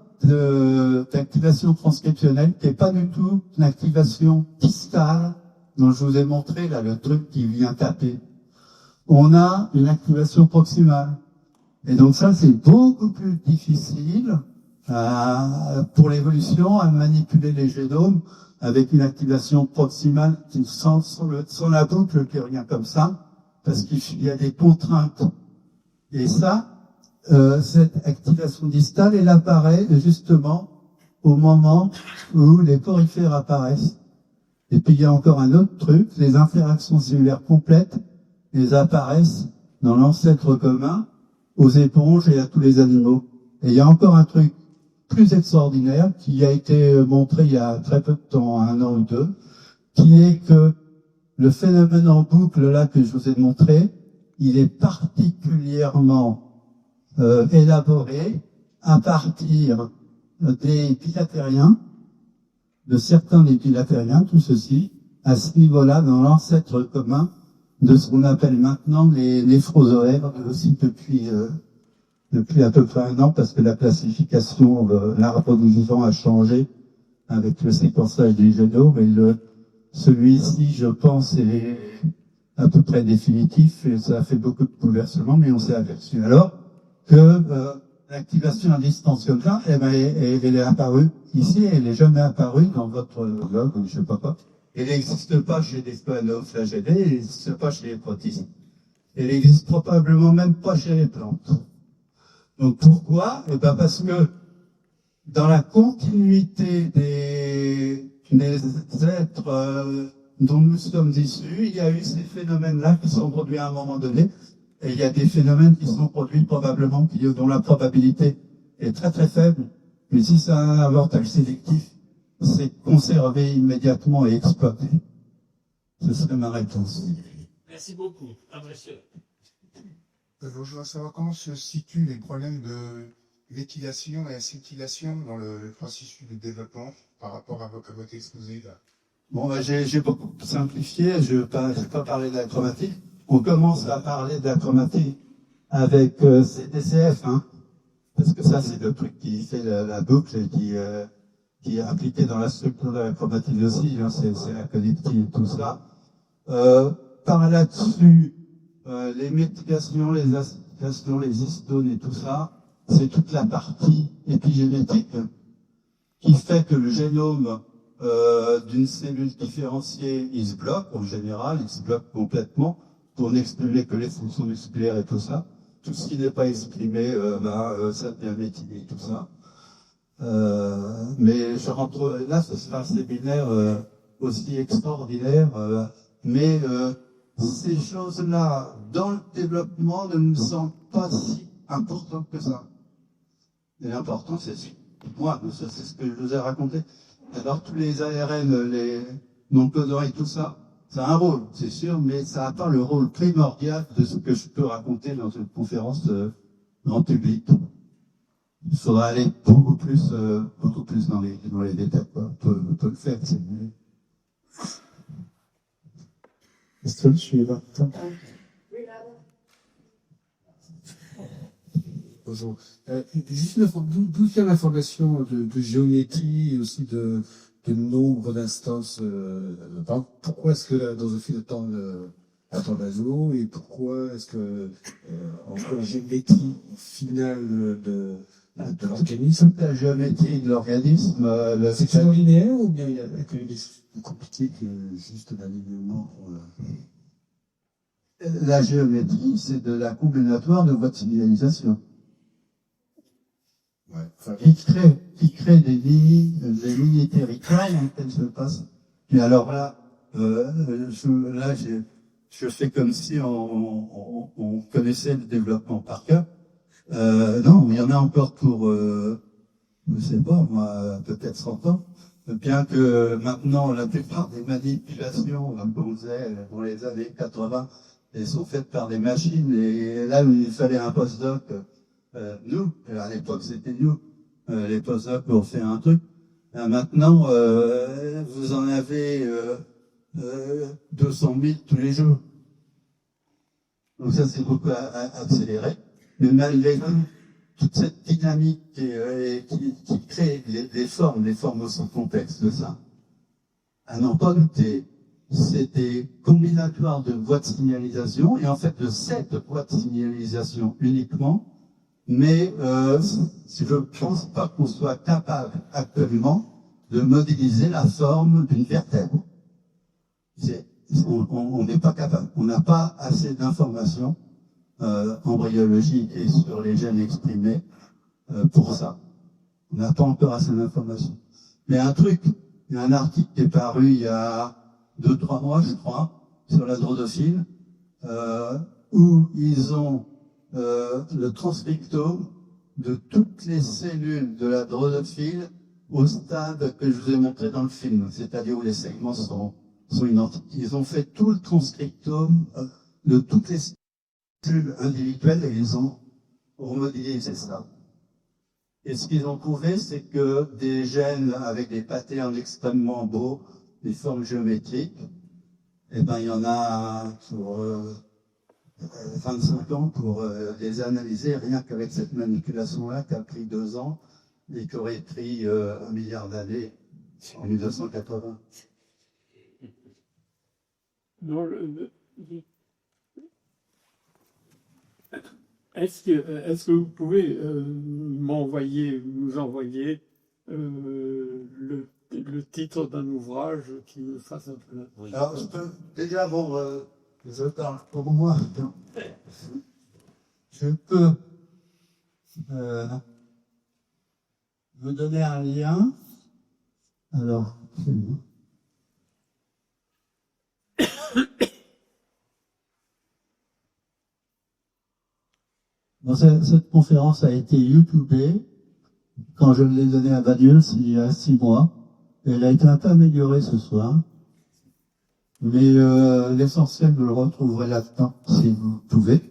d'activation transcriptionnelle qui n'est pas du tout une activation distale dont je vous ai montré là, le truc qui vient taper. On a une activation proximale. Et donc ça, c'est beaucoup plus difficile pour l'évolution à manipuler les génomes avec une activation proximale sans la boucle qui revient comme ça, parce qu'il y a des contraintes. Et ça, cette activation distale, elle apparaît justement au moment où les porifères apparaissent. Et puis il y a encore un autre truc, les interactions cellulaires complètes, elles apparaissent dans l'ancêtre commun, aux éponges et à tous les animaux. Et il y a encore un truc plus extraordinaire qui a été montré il y a très peu de temps, 1 an ou 2, qui est que le phénomène en boucle là que je vous ai montré, il est particulièrement élaboré à partir des bilatériens, de certains des bilatériens, tout ceci, à ce niveau-là, dans l'ancêtre commun de ce qu'on appelle maintenant les néphrozoaires, aussi depuis à peu près 1 an, parce que la classification, l'arbre du vivant a changé avec le séquençage des génomes, et celui-ci, je pense, est à peu près définitif, et ça a fait beaucoup de bouleversements, mais on s'est aperçu alors que l'activation à distance comme ça, elle est apparue ici, elle n'est jamais apparue dans votre blog, ou je sais pas quoi. Elle n'existe pas chez les coanoflagellés, elle n'existe pas chez les protistes. Elle n'existe probablement même pas chez les plantes. Donc pourquoi? Eh ben parce que dans la continuité des êtres dont nous sommes issus, il y a eu ces phénomènes-là qui sont produits à un moment donné, et il y a des phénomènes qui sont produits probablement, dont la probabilité est très très faible, mais si ça a un avortage sélectif, c'est conservé immédiatement et exploité. Ce serait ma réponse. Merci beaucoup. Apprécié. Je voudrais savoir comment se situent les problèmes de l'éthylation et acétylation dans le processus de développement par rapport à votre exposé là. Bon, j'ai beaucoup simplifié, je ne vais pas parler de la chromatique. On commence à parler de la chromatique avec CTCF, hein, parce que ça c'est le truc qui fait la boucle et qui est appliqué dans la structure de la chromatine aussi, hein, c'est la connectique et tout ça. Par là-dessus, les méthylations, les acétylations, les histones et tout ça, c'est toute la partie épigénétique qui fait que le génome d'une cellule différenciée, il se bloque en général, il se bloque complètement pour n'exprimer que les fonctions musculaires et tout ça. Tout ce qui n'est pas exprimé, ça devient méthylé, tout ça. Mais je rentre là, ce sera un séminaire aussi extraordinaire, mais ces choses-là, dans le développement, ne me semblent pas si importantes que ça. Et l'important, c'est moi, c'est ce que je vous ai raconté. Alors, tous les ARN, les non-codants et tout ça, ça a un rôle, c'est sûr, mais ça n'a pas le rôle primordial de ce que je peux raconter dans une conférence grand public. Il faudra aller beaucoup plus dans les détails, quoi. On peut le faire, c'est mieux. Question suivante. Bonjour. Juste d'où vient l'information de géométrie et aussi de nombre d'instances. Pourquoi est-ce que la drosophile attend l'azur et pourquoi est-ce que en géométrie finale de l'organisme, La géométrie de l'organisme, c'est toujours linéaire ou bien il y a quelque chose de compliqué que juste l'alignement? la géométrie, c'est de la combinatoire de voies de signalisation. Ouais. Enfin, Qui crée des lignes territoriales dans lesquelles se passe. Et alors là, je fais comme si on connaissait le développement par cœur. Non, il y en a encore pour, je sais pas, moi, peut-être 100 ans. Bien que maintenant, la plupart des manipulations qu'on faisait dans les années 80, elles sont faites par des machines. Et là où il fallait un postdoc, nous, à l'époque c'était nous, les postdocs ont fait un truc. Maintenant, vous en avez 200 000 tous les jours. Donc ça, c'est beaucoup accéléré. Mais malgré tout, toute cette dynamique qui crée des formes sont complexes de ça. À n'en pas douter, c'est des combinatoires de voies de signalisation, et en fait de cette voie de signalisation uniquement, mais je ne pense pas qu'on soit capable actuellement de modéliser la forme d'une vertèbre. On n'est pas capable. On n'a pas assez d'informations embryologiques et sur les gènes exprimés pour ça. On n'a pas encore assez d'informations. Mais il y a un article qui est paru il y a 2-3 mois, je crois, sur la drosophile, où ils ont le transcriptome de toutes les cellules de la drosophile au stade que je vous ai montré dans le film, c'est-à-dire où les segments sont identiques. Ils ont fait tout le transcriptome de toutes les cellules individuelles et ils ont remodélisé ça. Et ce qu'ils ont trouvé, c'est que des gènes avec des patterns extrêmement beaux, des formes géométriques, eh ben, il y en a pour 25 ans pour les analyser, rien qu'avec cette manipulation-là qui a pris 2 ans et qui aurait pris 1 milliard d'années en 1980. Est-ce que vous pouvez nous envoyer le titre d'un ouvrage qui me fasse un peu... Oui. Alors, je peux déjà, je parle pour moi. Je peux vous donner un lien. Alors, c'est bon. Bon, cette conférence a été YouTubée quand je l'ai donnée à Badius il y a 6 mois. Et elle a été un peu améliorée ce soir. Mais l'essentiel, vous le retrouverez là-dedans, si vous pouvez.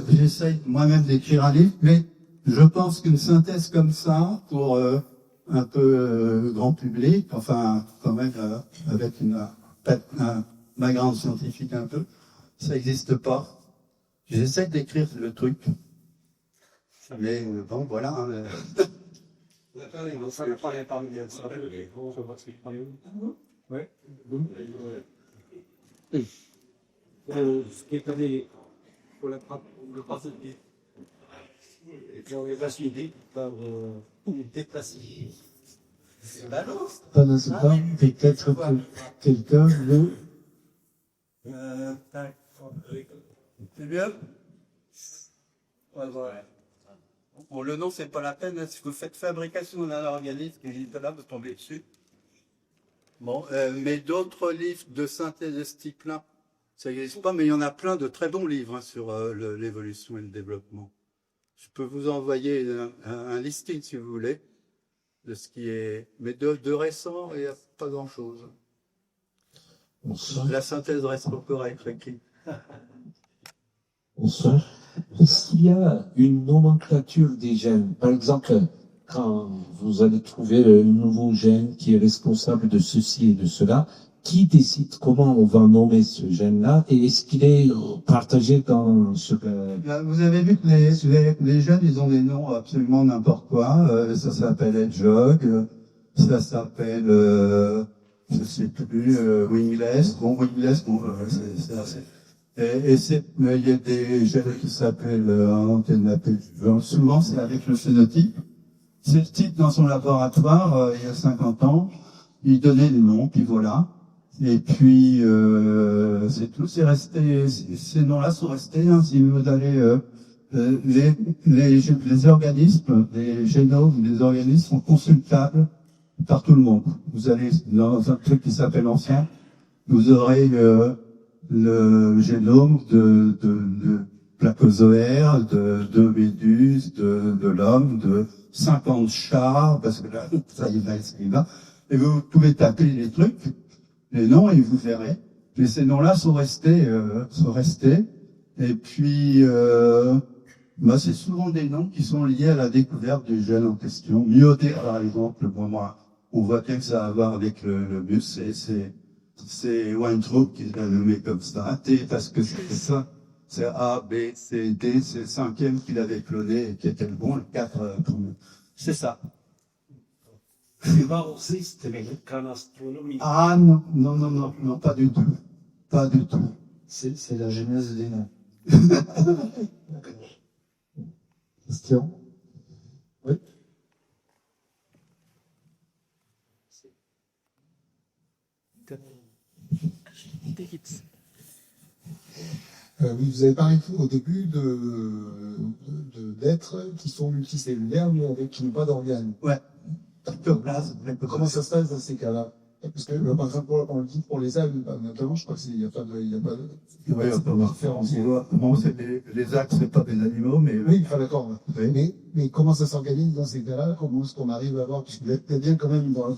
J'essaye moi-même d'écrire un livre, mais je pense qu'une synthèse comme ça, pour un peu grand public, enfin, quand même, avec un background scientifique un peu, ça n'existe pas. J'essaie d'écrire le truc. Mais bon, voilà. Ouais. Ce qui est allé pour le principe. Et puis on est pas suivi par déplacé. Pendant ce temps, peut-être que quelqu'un veut. C'est bien? Ouais. Bon, le nom, c'est pas la peine. Si vous faites fabrication d'un organisme, qui est là, vous tombez dessus. Bon, mais d'autres livres de synthèse de ce type-là, ça n'existe pas, mais il y en a plein de très bons livres sur l'évolution et le développement. Je peux vous envoyer un listing, si vous voulez, de ce qui est... Mais de récent, il n'y a pas grand-chose. La synthèse reste encore à être écrite. Bonsoir. Est-ce qu'il y a une nomenclature des gènes? Par exemple, quand vous allez trouver le nouveau gène qui est responsable de ceci et de cela, qui décide comment on va nommer ce gène-là et est-ce qu'il est partagé dans ce Là, vous avez vu que les jeunes, ils ont des noms absolument n'importe quoi. Ça s'appelle Hedgehog, ça s'appelle, je sais plus, Wingless. Bon, Wingless, bon, c'est assez. Mais il y a des gènes qui s'appellent, souvent c'est avec le phénotype. C'est le type dans son laboratoire, il y a 50 ans, il donnait des noms, puis voilà. Et puis, c'est tout, c'est resté, ces noms-là sont restés, hein, si vous allez, les organismes, les génomes des organismes sont consultables par tout le monde. Vous allez dans un truc qui s'appelle Ancien, vous aurez, le génome de placozoaires, de méduses, de l'homme, de 50 chats, parce que là, ça y va, ça y va. Et vous pouvez taper les trucs, les noms, et vous verrez. Mais ces noms-là sont restés. Et puis, c'est souvent des noms qui sont liés à la découverte du gène en question. Myodé, par exemple, pour moi, on voit bien que ça a à voir avec le bus, c'est Weintraub qui l'a nommé comme ça. T, parce que c'est ça. C'est A, B, C, D, c'est le 5e qu'il avait cloné et qui était le bon, le 4, c'est ça. C'est pas aussi, c'était qu'en astronomie. Ah, non, pas du tout. Pas du tout. C'est la genèse des noms. Question? Oui. Oui, vous avez parlé au début d'êtres qui sont multicellulaires, mais qui n'ont pas d'organes. Ouais. Comment ça se passe dans ces cas-là? Parce que, par exemple, on le dit pour les algues, notamment, je crois qu'il n'y a pas de différence. Les algues, c'est pas des animaux, mais... Oui, enfin, d'accord. Oui. Mais comment ça s'organise dans ces cas-là? Comment est-ce qu'on arrive à voir? Parce qu'il y a bien quand même dans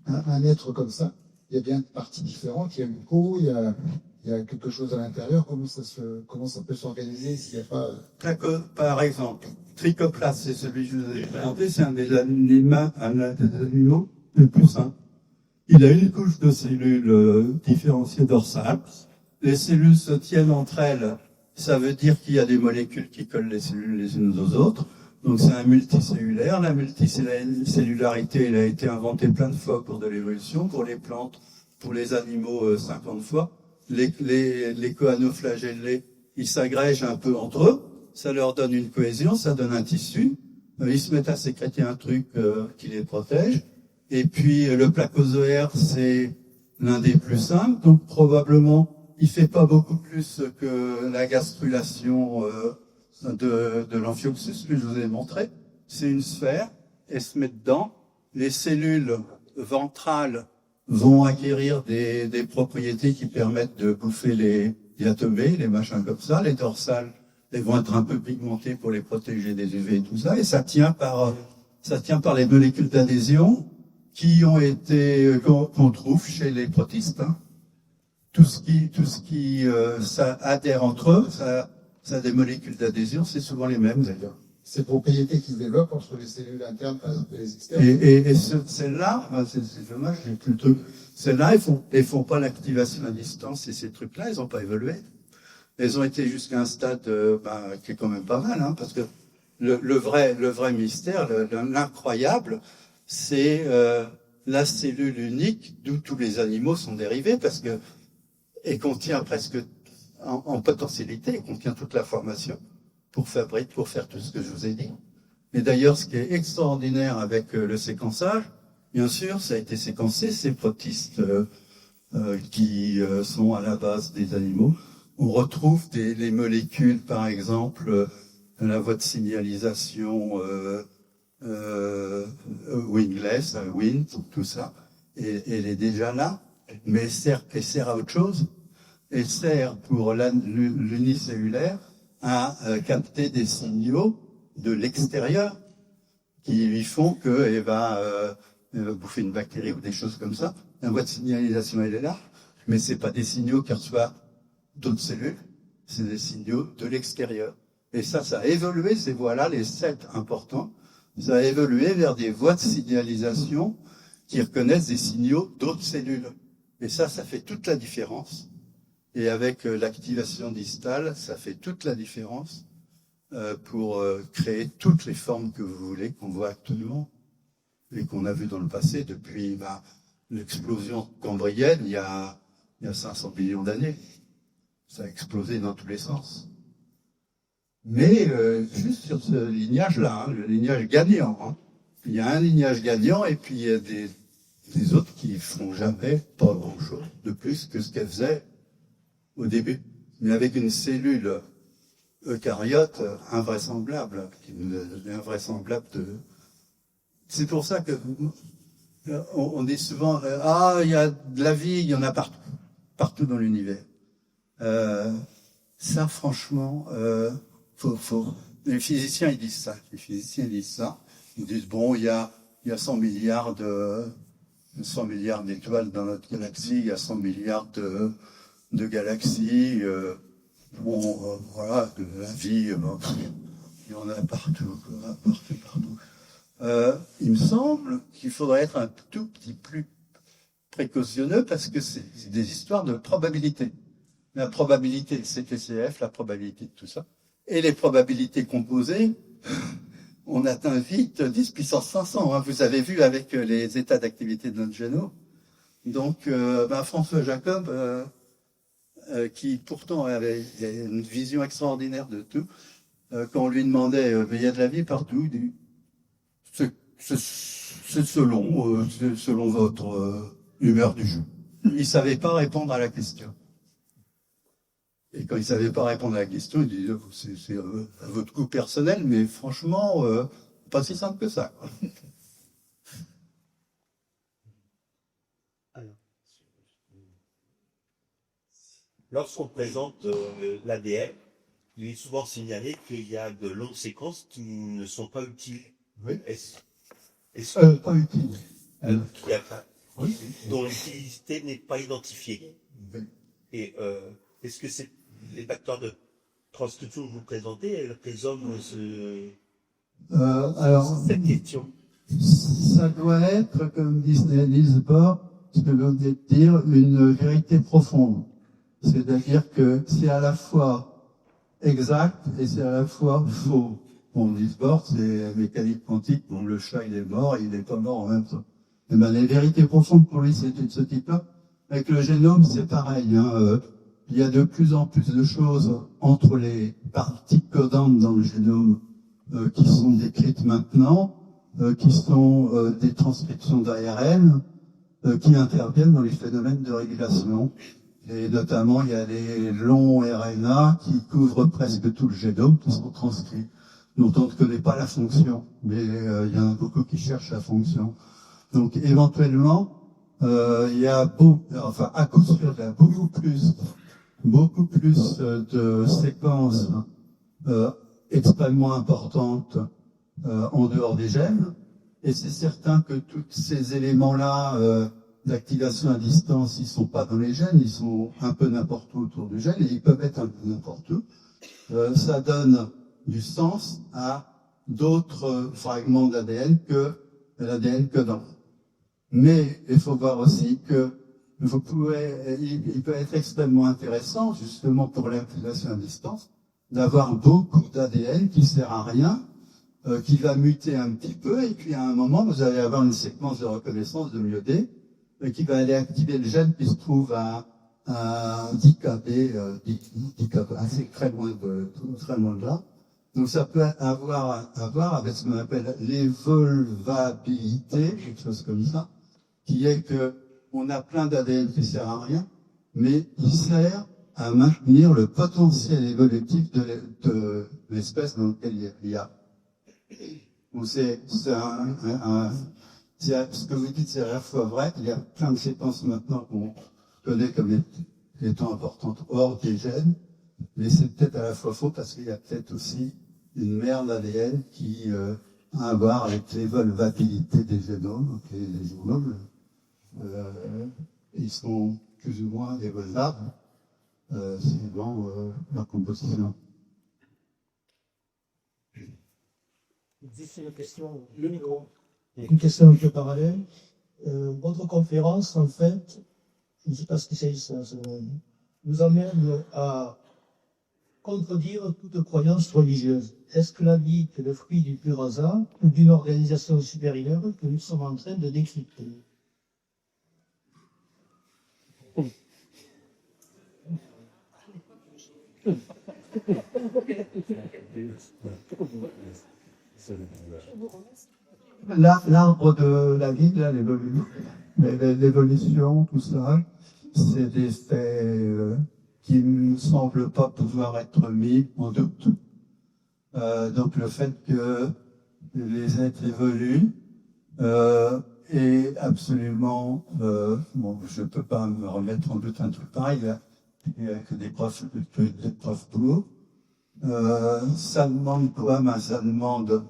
un être comme ça, il y a bien une partie différente, il y a une peau, il y a quelque chose à l'intérieur. Comment ça peut s'organiser s'il n'y a pas... Par exemple, Trichoplast, c'est celui que je vous ai présenté, c'est un des animaux les plus simples. Il a une couche de cellules différenciées dorsales. Les cellules se tiennent entre elles. Ça veut dire qu'il y a des molécules qui collent les cellules les unes aux autres. Donc c'est un multicellulaire. La multicellularité, elle a été inventée plein de fois pour de l'évolution, pour les plantes, pour les animaux 50 fois. Les choanoflagellés, ils s'agrègent un peu entre eux. Ça leur donne une cohésion, ça donne un tissu. Ils se mettent à sécréter un truc qui les protège. Et puis le placozoaire, c'est l'un des plus simples. Donc probablement, il fait pas beaucoup plus que la gastrulation de l'amphioxus que je vous ai montré. C'est une sphère, elle se met dedans. Les cellules ventrales vont acquérir des propriétés qui permettent de bouffer les diatomées, les machins comme ça. Les dorsales, elles vont être un peu pigmentées pour les protéger des UV et tout ça. Et ça tient par les molécules d'adhésion qui ont été, qu'on trouve chez les protistes. Hein. Tout ce qui ça adhère entre eux, ça a des molécules d'adhésion, c'est souvent les mêmes d'ailleurs. Ces propriétés qui se développent entre les cellules internes et les externes. Et celles-là, c'est dommage, j'ai plus le truc. Celles-là, elles font pas l'activation à distance et ces trucs-là, elles ont pas évolué. Elles ont été jusqu'à un stade qui est quand même pas mal, hein, parce que le vrai mystère, l'incroyable, c'est la cellule unique d'où tous les animaux sont dérivés, parce que et contient presque en potentialité, contient toute la formation pour faire tout ce que je vous ai dit. Et d'ailleurs, ce qui est extraordinaire avec le séquençage, bien sûr, ça a été séquencé, ces protistes qui sont à la base des animaux. On retrouve les molécules, par exemple, la voie de signalisation wingless, wind, tout ça, et elle est déjà là, mais elle sert à autre chose. Elle sert pour l'unicellulaire à capter des signaux de l'extérieur qui lui font qu'elle va bouffer une bactérie ou des choses comme ça. La voie de signalisation, elle est là, mais c'est pas des signaux qui reçoivent d'autres cellules, c'est des signaux de l'extérieur. Et ça a évolué, ces voies-là, les 7 importants, ça a évolué vers des voies de signalisation qui reconnaissent des signaux d'autres cellules. Et ça fait toute la différence. Et avec l'activation distale, ça fait toute la différence pour créer toutes les formes que vous voulez, qu'on voit actuellement et qu'on a vu dans le passé depuis l'explosion cambrienne il y a 500 millions d'années. Ça a explosé dans tous les sens. Mais juste sur ce lignage-là, le lignage gagnant, il y a un lignage gagnant et puis il y a des autres qui font jamais pas grand-chose de plus que ce qu'elles faisaient au début. Mais avec une cellule eucaryote invraisemblable, invraisemblable de... C'est pour ça que on dit souvent il y a de la vie, il y en a partout dans l'univers. Ça, franchement, les physiciens ils disent ça. Les physiciens disent ça. Ils disent bon, il y a 100 milliards d'étoiles dans notre galaxie, il y a 100 milliards de galaxies. Voilà, de la vie, il y en a partout, partout. Il me semble qu'il faudrait être un tout petit plus précautionneux parce que c'est des histoires de probabilité. La probabilité de CTCF, la probabilité de tout ça, et les probabilités composées, on atteint vite 10 puissance 500. Vous avez vu avec les états d'activité de notre génome. Donc, François Jacob, qui pourtant avait une vision extraordinaire de tout, quand on lui demandait, il y a de la vie partout, il dit, c'est selon votre humeur du jeu. Il savait pas répondre à la question. Et quand il savait pas répondre à la question, il disait, c'est à votre goût personnel, mais franchement, pas si simple que ça. Lorsqu'on présente l'ADN, il est souvent signalé qu'il y a de longues séquences qui ne sont pas utiles. Oui. Pas utiles. Oui. Dont l'utilité n'est pas identifiée. Oui. Et est-ce que c'est les facteurs de transcription que vous présentez résolvent cette question? Ça doit être, comme disait Niels Bohr, ce que vous venez de dire, une vérité profonde. C'est-à-dire que c'est à la fois exact et c'est à la fois faux. Bon, Niels Bohr, c'est mécanique quantique, bon, le chat il est mort, il n'est pas mort en même temps. Et les vérités profondes pour lui, c'est de ce type-là. Avec le génome, c'est pareil. Il y a de plus en plus de choses entre les parties codantes dans le génome qui sont décrites maintenant, qui sont des transcriptions d'ARN, qui interviennent dans les phénomènes de régulation. Et notamment, il y a les longs RNA qui couvrent presque tout le génome, qui sont transcrits, dont on ne connaît pas la fonction, mais il y en a beaucoup qui cherchent la fonction. Donc, éventuellement, il y a à coup sûr, il y a beaucoup plus de séquences extrêmement importantes en dehors des gènes, et c'est certain que tous ces éléments-là d'activation à distance, ils sont pas dans les gènes, ils sont un peu n'importe où autour du gène, et ils peuvent être un peu n'importe où. Ça donne du sens à d'autres fragments d'ADN que l'ADN codant. Mais il faut voir aussi que il peut être extrêmement intéressant, justement pour l'activation à distance, d'avoir beaucoup d'ADN qui sert à rien, qui va muter un petit peu, et puis à un moment, vous allez avoir une séquence de reconnaissance de MyoD, qui va aller activer le gène qui se trouve à 10 kb, assez très loin de là. Donc ça peut avoir à voir avec ce qu'on appelle l'évolvabilité, quelque chose comme ça, qui est que on a plein d'ADN qui sert à rien, mais il sert à maintenir le potentiel évolutif de l'espèce dans laquelle il y a. Donc ce que vous dites, c'est à la fois vrai. Il y a plein de séquences maintenant qu'on connaît comme étant importantes hors des gènes, mais c'est peut-être à la fois faux parce qu'il y a peut-être aussi une merde ADN qui a à voir avec l'évolvabilité des génomes. Et les génomes, ils sont plus ou moins évolvables suivant leur composition. Une question un peu parallèle. votre conférence, en fait, je ne sais pas ce que c'est ça, nous amène à contredire toute croyance religieuse. Est-ce que la vie est le fruit du pur hasard ou d'une organisation supérieure que nous sommes en train de décrypter? L'arbre de la vie, là, l'évolution, tout ça, c'est des faits qui ne semblent pas pouvoir être mis en doute. Donc le fait que les êtres évoluent est absolument... bon, je ne peux pas me remettre en doute un truc pareil, là, il n'y a que des preuves pour. Ça demande quoi? Ça demande...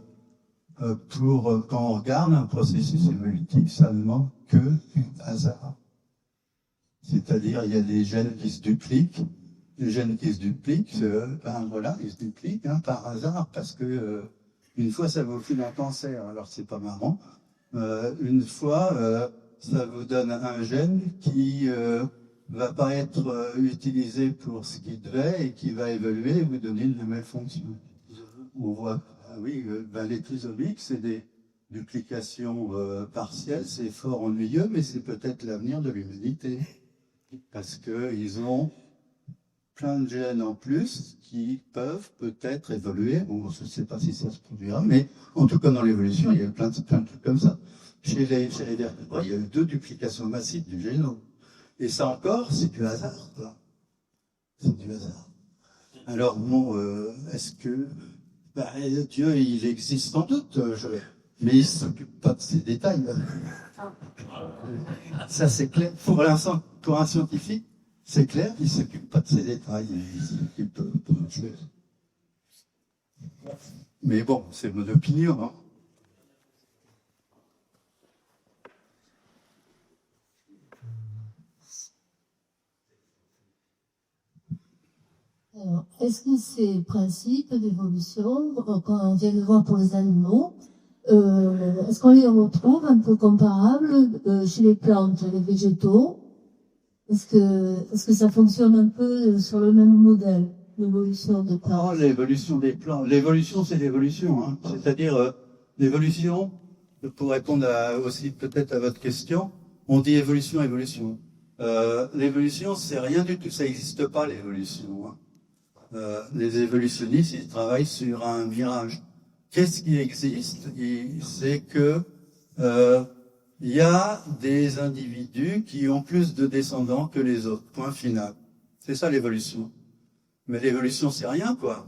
quand on regarde un processus évolutif, ça ne demande que du hasard. C'est-à-dire, il y a des gènes qui se dupliquent. Les gènes qui se dupliquent, voilà, ils se dupliquent par hasard, parce que une fois, ça vous file un cancer. Alors, c'est pas marrant. Une fois, ça vous donne un gène qui va pas être utilisé pour ce qu'il devait et qui va évoluer et vous donner une nouvelle fonction. On voit. Ah oui, les trisomiques, c'est des duplications partielles, c'est fort ennuyeux, mais c'est peut-être l'avenir de l'humanité. Parce qu'ils ont plein de gènes en plus qui peuvent peut-être évoluer. Bon, je ne sais pas si ça se produira, mais en tout cas dans l'évolution, il y a plein de trucs comme ça. Chez les vertébrés, il y a eu 2 duplications massives du génome. Et ça encore, c'est du hasard, quoi. C'est du hasard. Alors bon, est-ce que... Dieu, il existe sans doute, mais il ne s'occupe pas de ces détails. Ça, c'est clair. Pour l'instant, pour un scientifique, c'est clair, il ne s'occupe pas de ces détails. Il s'occupe d'autre chose. Mais bon, c'est mon opinion. Hein. Alors, est-ce que ces principes d'évolution, qu'on vient de voir pour les animaux, est-ce qu'on les retrouve un peu comparables chez les plantes, les végétaux? Est-ce que ça fonctionne un peu sur le même modèle, l'évolution des plantes? Oh, l'évolution des plantes. L'évolution, c'est l'évolution. Hein. C'est-à-dire, l'évolution, pour répondre aussi peut-être à votre question, on dit évolution. L'évolution, c'est rien du tout. Ça n'existe pas, l'évolution. Hein. Les évolutionnistes, ils travaillent sur un mirage. Qu'est-ce qui existe? C'est que il y a des individus qui ont plus de descendants que les autres. Point final. C'est ça l'évolution. Mais l'évolution, c'est rien, quoi.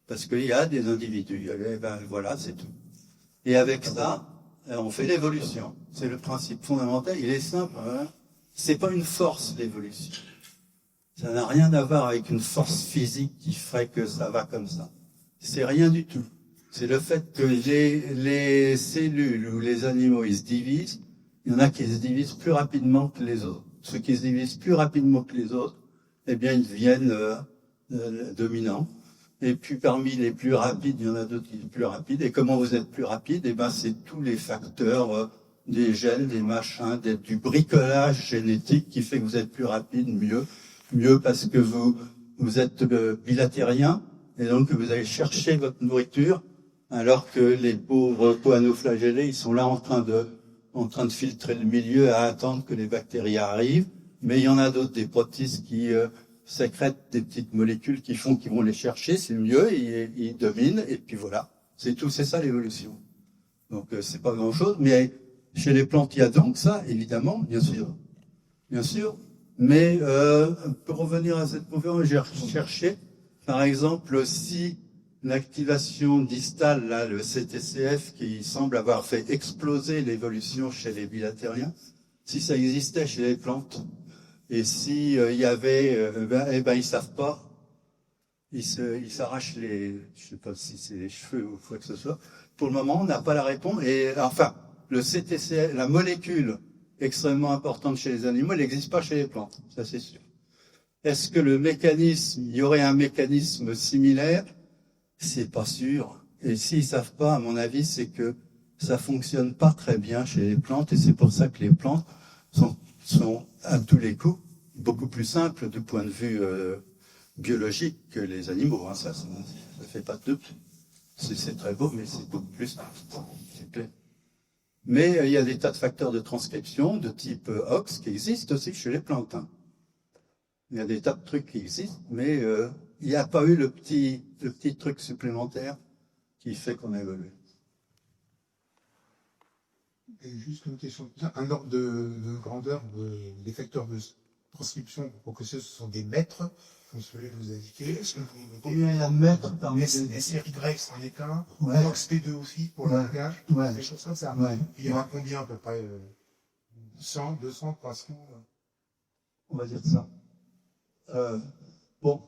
Parce qu'il y a des individus. Voilà, c'est tout. Et avec ça, on fait l'évolution. C'est le principe fondamental. Il est simple. Hein. C'est pas une force, l'évolution. Ça n'a rien à voir avec une force physique qui ferait que ça va comme ça. C'est rien du tout. C'est le fait que les cellules ou les animaux, ils se divisent. Il y en a qui se divisent plus rapidement que les autres. Ceux qui se divisent plus rapidement que les autres, eh bien, ils deviennent dominants. Et puis, parmi les plus rapides, il y en a d'autres qui sont plus rapides. Et comment vous êtes plus rapide? Eh ben, c'est tous les facteurs des gènes, des machins, du bricolage génétique qui fait que vous êtes plus rapide, mieux parce que vous êtes bilatérien et donc vous allez chercher votre nourriture alors que les pauvres coanoflagellés, ils sont là en train de filtrer le milieu à attendre que les bactéries arrivent. Mais il y en a d'autres, des protistes qui sécrètent des petites molécules qui font qu'ils vont les chercher, c'est mieux, ils dominent et puis voilà. C'est tout, c'est ça l'évolution. Donc c'est pas grand-chose, mais chez les plantes, il y a donc ça, évidemment, bien sûr. Mais pour revenir à cette conférence, j'ai recherché, par exemple, si l'activation distale, là, le CTCF, qui semble avoir fait exploser l'évolution chez les bilatériens, si ça existait chez les plantes, et si il y avait, ils savent pas, ils s'arrachent je sais pas si c'est les cheveux ou quoi que ce soit. Pour le moment, on n'a pas la réponse. Et enfin, le CTCF, la molécule extrêmement importante chez les animaux, elle n'existe pas chez les plantes, ça c'est sûr. Est-ce que il y aurait un mécanisme similaire? C'est pas sûr. Et s'ils savent pas, à mon avis, c'est que ça fonctionne pas très bien chez les plantes, et c'est pour ça que les plantes sont à tous les coups beaucoup plus simples du point de vue biologique que les animaux. Hein. Ça fait pas de doute. C'est très beau, mais c'est beaucoup plus simple. C'est clair. Mais il y a des tas de facteurs de transcription de type OX qui existent aussi chez les plantes. Hein. Il y a des tas de trucs qui existent, mais il n'y a pas eu le petit truc supplémentaire qui fait qu'on a évolué. Et juste une question, un ordre de grandeur des facteurs de transcription pour que ce sont des mètres, comme celui que vous indiquez. Est-ce que Combien il y a de mètres parmi SRY, c'en est qu'un. Ouais. OX-P2 aussi pour le langage. Ouais. Des choses comme ça. Ouais. Il y en a combien à peu près 100, 200, 300 On va dire ça. Bon,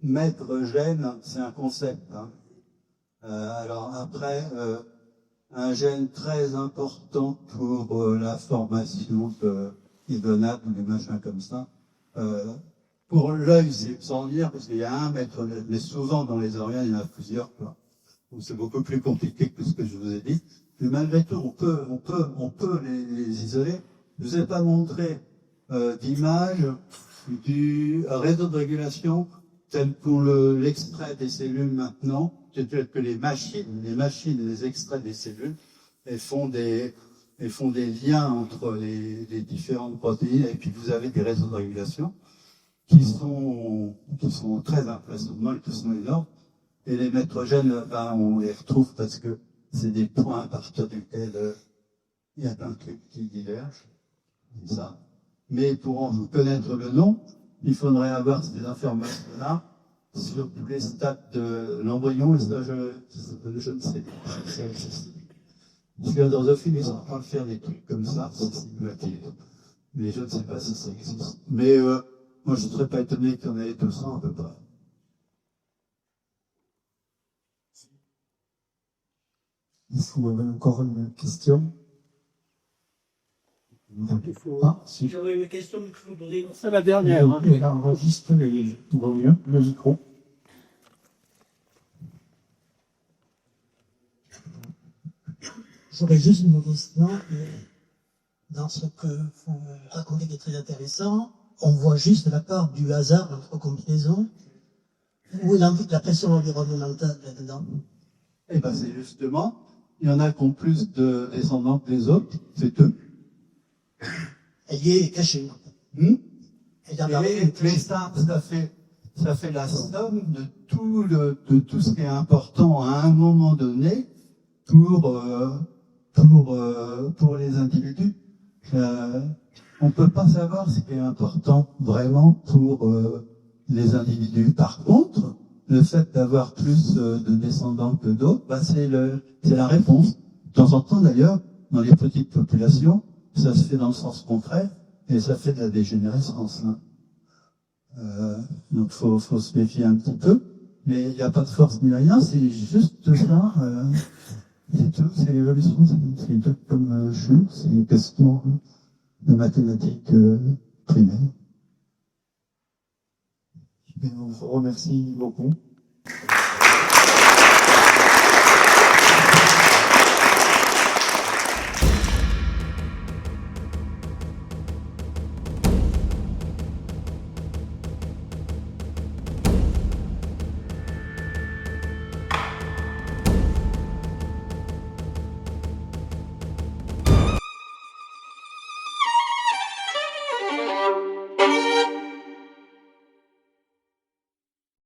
mètre gène, c'est un concept. Hein. Alors après, un gène très important pour la formation des gonades ou des machins comme ça. Pour l'œil, c'est sans dire, parce qu'il y a un mètre, mais souvent dans les organes, il y en a plusieurs. Donc c'est beaucoup plus compliqué que ce que je vous ai dit. Mais malgré tout, on peut les isoler. Je ne vous ai pas montré d'image du réseau de régulation tel qu'on l'extrait des cellules maintenant, tel que les machines les extraits des cellules et font des liens entre les différentes protéines, et puis vous avez des réseaux de régulation qui sont très impressionnants et qui sont énormes. Et les maîtres gènes, on les retrouve parce que c'est des points à partir duquel il y a plein de trucs qui divergent. C'est ça. Mais pour en connaître le nom, il faudrait avoir ces informations-là sur tous les stades de l'embryon, et ça, je ne sais pas. Je suis androsophile, ils sont en train de faire des trucs comme ça, mais je ne sais pas si ça existe. Mais moi, je ne serais pas étonné qu'il y en ait 200 à peu près. Est-ce que vous avez encore une question? Ah, si. J'aurais une question que je voudrais. C'est la dernière. Hein. Et enregistre le micro. J'aurais juste une question. Dans ce que vous racontez qui est très intéressant, on voit juste la part du hasard entre combinaisons. Où est la pression environnementale là-dedans? Eh ben, c'est justement, il y en a qui ont plus de descendants que les autres, c'est eux. Elle y est cachée. Mais ça fait la somme de tout ce qui est important à un moment donné pour les individus. On peut pas savoir ce qui est important vraiment pour les individus. Par contre, le fait d'avoir plus de descendants que d'autres, c'est la réponse. De temps en temps, d'ailleurs, dans les petites populations, ça se fait dans le sens contraire, et ça fait de la dégénérescence. Hein. Donc faut se méfier un petit peu, mais il n'y a pas de force ni rien, c'est juste ça. C'est tout, c'est l'évolution, c'est un peu comme c'est une question de mathématiques primaires. Je vous remercie beaucoup.